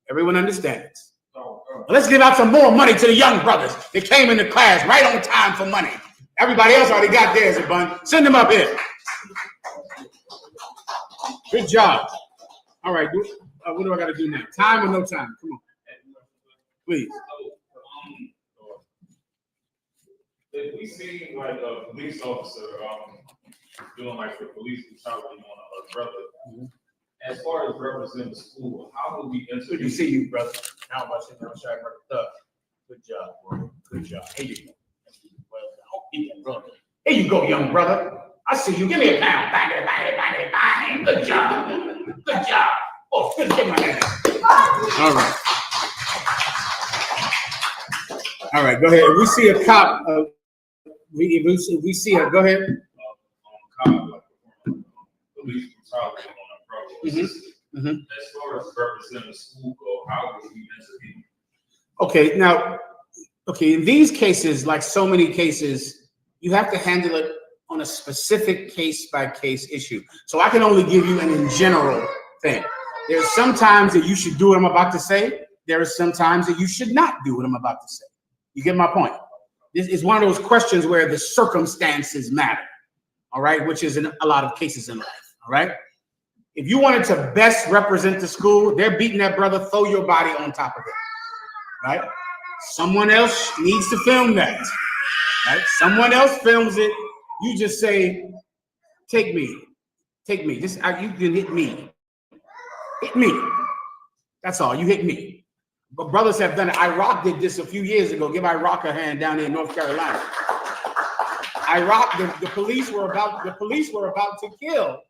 S1: Everyone understands. Let's give out some more money to the young brothers that came into class right on time for money. Everybody else already got theirs, a bun. Send them up here. Good job. All right. What do I got to do now? Time or no time? Come on. Please.
S4: If we see like a police officer doing like the police brutality on a brother, as far as representing the school, how would we
S1: Good to
S4: intervene?
S1: see you, brother. How much you know, Shaq? Good job, bro. Good job. Here you go. Well done. Brother. Here you go, young brother. I see you. Give me a pound. Bang it, bang it, bang it, bang. Good job. Good job. Oh, good. Give my hand. All right. All right. Go ahead. If we see a cop, if we see a, go ahead.
S4: Police brutality on a brother. As far as representing the school go, how would we intervene?
S1: Okay, now, in these cases, like so many cases, you have to handle it on a specific case-by-case issue. So I can only give you an in general thing. There's some times that you should do what I'm about to say. There are some times that you should not do what I'm about to say. You get my point? This is one of those questions where the circumstances matter, all right, which is in a lot of cases in life, all right? If you wanted to best represent the school, they're beating that brother, throw your body on top of it, right? Someone else needs to film that, right? Someone else films it. You just say, take me. Just you can hit me. Hit me. That's all. You hit me. But brothers have done it. Iraq did this a few years ago. Give Iraq a hand down there in North Carolina. Iraq, the police were about to kill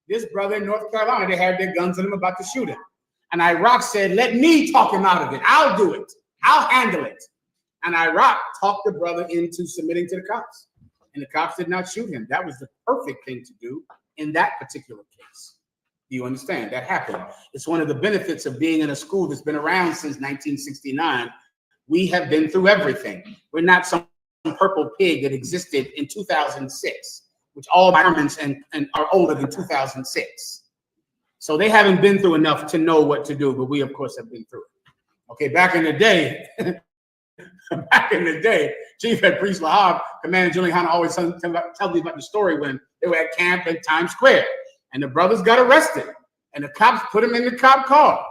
S1: this brother in North Carolina. They had their guns on him, about to shoot him. And Iraq said, let me talk him out of it. I'll do it. I'll handle it. And Iraq talked the brother into submitting to the cops. And the cops did not shoot him. That was the perfect thing to do in that particular case. Do you understand? That happened. It's one of the benefits of being in a school that's been around since 1969. We have been through everything. We're not some purple pig that existed in 2006, which all governments and are older than 2006. So they haven't been through enough to know what to do, but we, of course, have been through it. Okay, back in the day, Chief Head Priest Lahab, Commander Julian Hanna always tell me about the story when they were at camp in Times Square, and the brothers got arrested, and the cops put them in the cop car.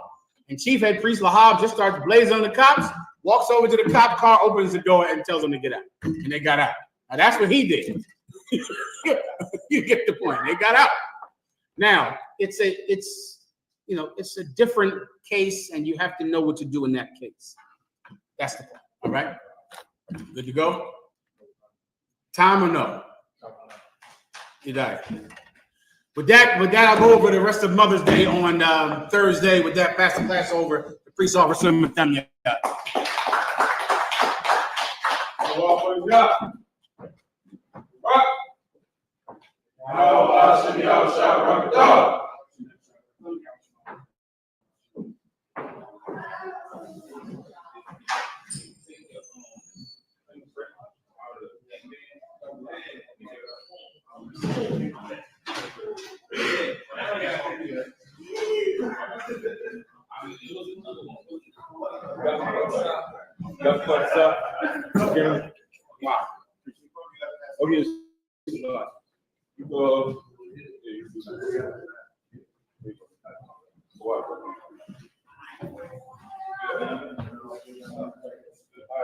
S1: And Chief Head Priest Lahab just starts blazing on the cops, walks over to the cop car, opens the door, and tells them to get out. And they got out. Now that's what he did. You get the point. They got out. Now it's a different case, and you have to know what to do in that case. That's the point. All right. Good to go. Time or no? You died. With that, I'll go over the rest of Mother's Day on Thursday. With that, pass the class over to Priest Officer Mathemia.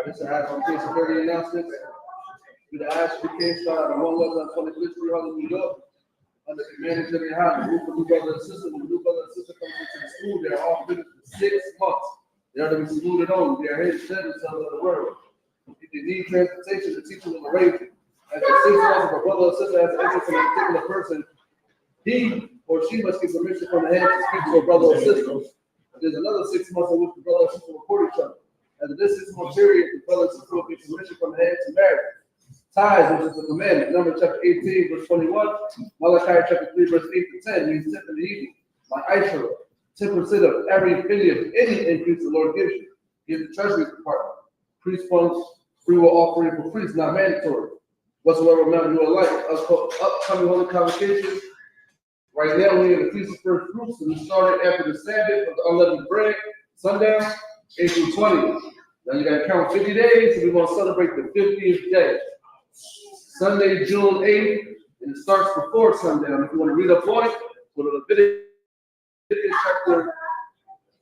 S6: This is Adam case security announcements. To the Ashby case started at 111 on 25th Street, Harlem, New York. Under command of Jimmy Howard, group of new brother and sister, when the new brother and sister come school, they are all finished for 6 months. They are to be saluted on. They are his sons of the world. If they need transportation, the teacher will arrange it. As the 6 months of a brother or sister has an interest in a particular person, he or she must get permission from the head to speak to a brother or sister. There's another 6 months in which the brother or sister will court each other. After this 6 month period, the brother or sister will get permission from the head to marry. Tithes, which is a commandment. Numbers chapter 18, verse 21. Malachi chapter 3, verse 8 to 10 means 10th in the evening. Like Aisha, 10% of every penny of any increase the Lord gives you. Give the treasury department. Priest funds, free will offering for priests, not mandatory. Whatsoever amount you are like. Upcoming holy convocations. Right now, we're in the Feast of First Fruits, and we started after the Sabbath of the unleavened bread, sundown, 8 through 20. Now you gotta count 50 days, and we want to celebrate the 50th day. Sunday, June 8th, and it starts before sundown. If you want to read up on it, go to Leviticus chapter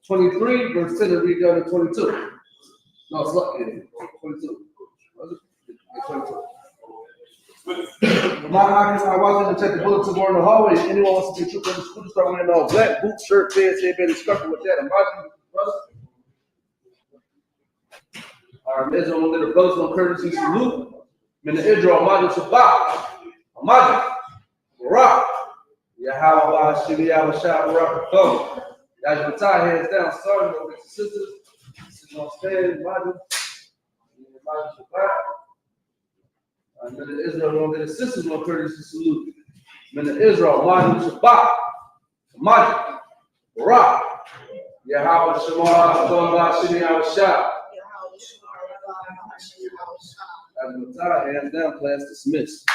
S6: 23, verse 10, and read down to 22. No, it's not 22. Was it? Yeah, 22. I wasn't to check the bulletin board in the hallway. If anyone wants to be a trooper in the school to start wearing all black boots, shirt, pants, headband, and scarf with that. Imagine, brother. All right, Israel, one of the brothers on courtesy salute. Min Israel, Amadu Shabbat, Amadu, Barak, Yahweh, Shili, Yahweh, Shah, Barak, Go. Guys, tie hands down, starting with the sisters. Sisters on stand, Amadu, Amadu Shabbat. And then the Israel, one of the sisters on courtesy salute. Min Israel, Amadu Shabbat, Amadu, Barak, Yahweh, Shema, Go, Shili, Yahweh, Shah. Hands down, class dismissed.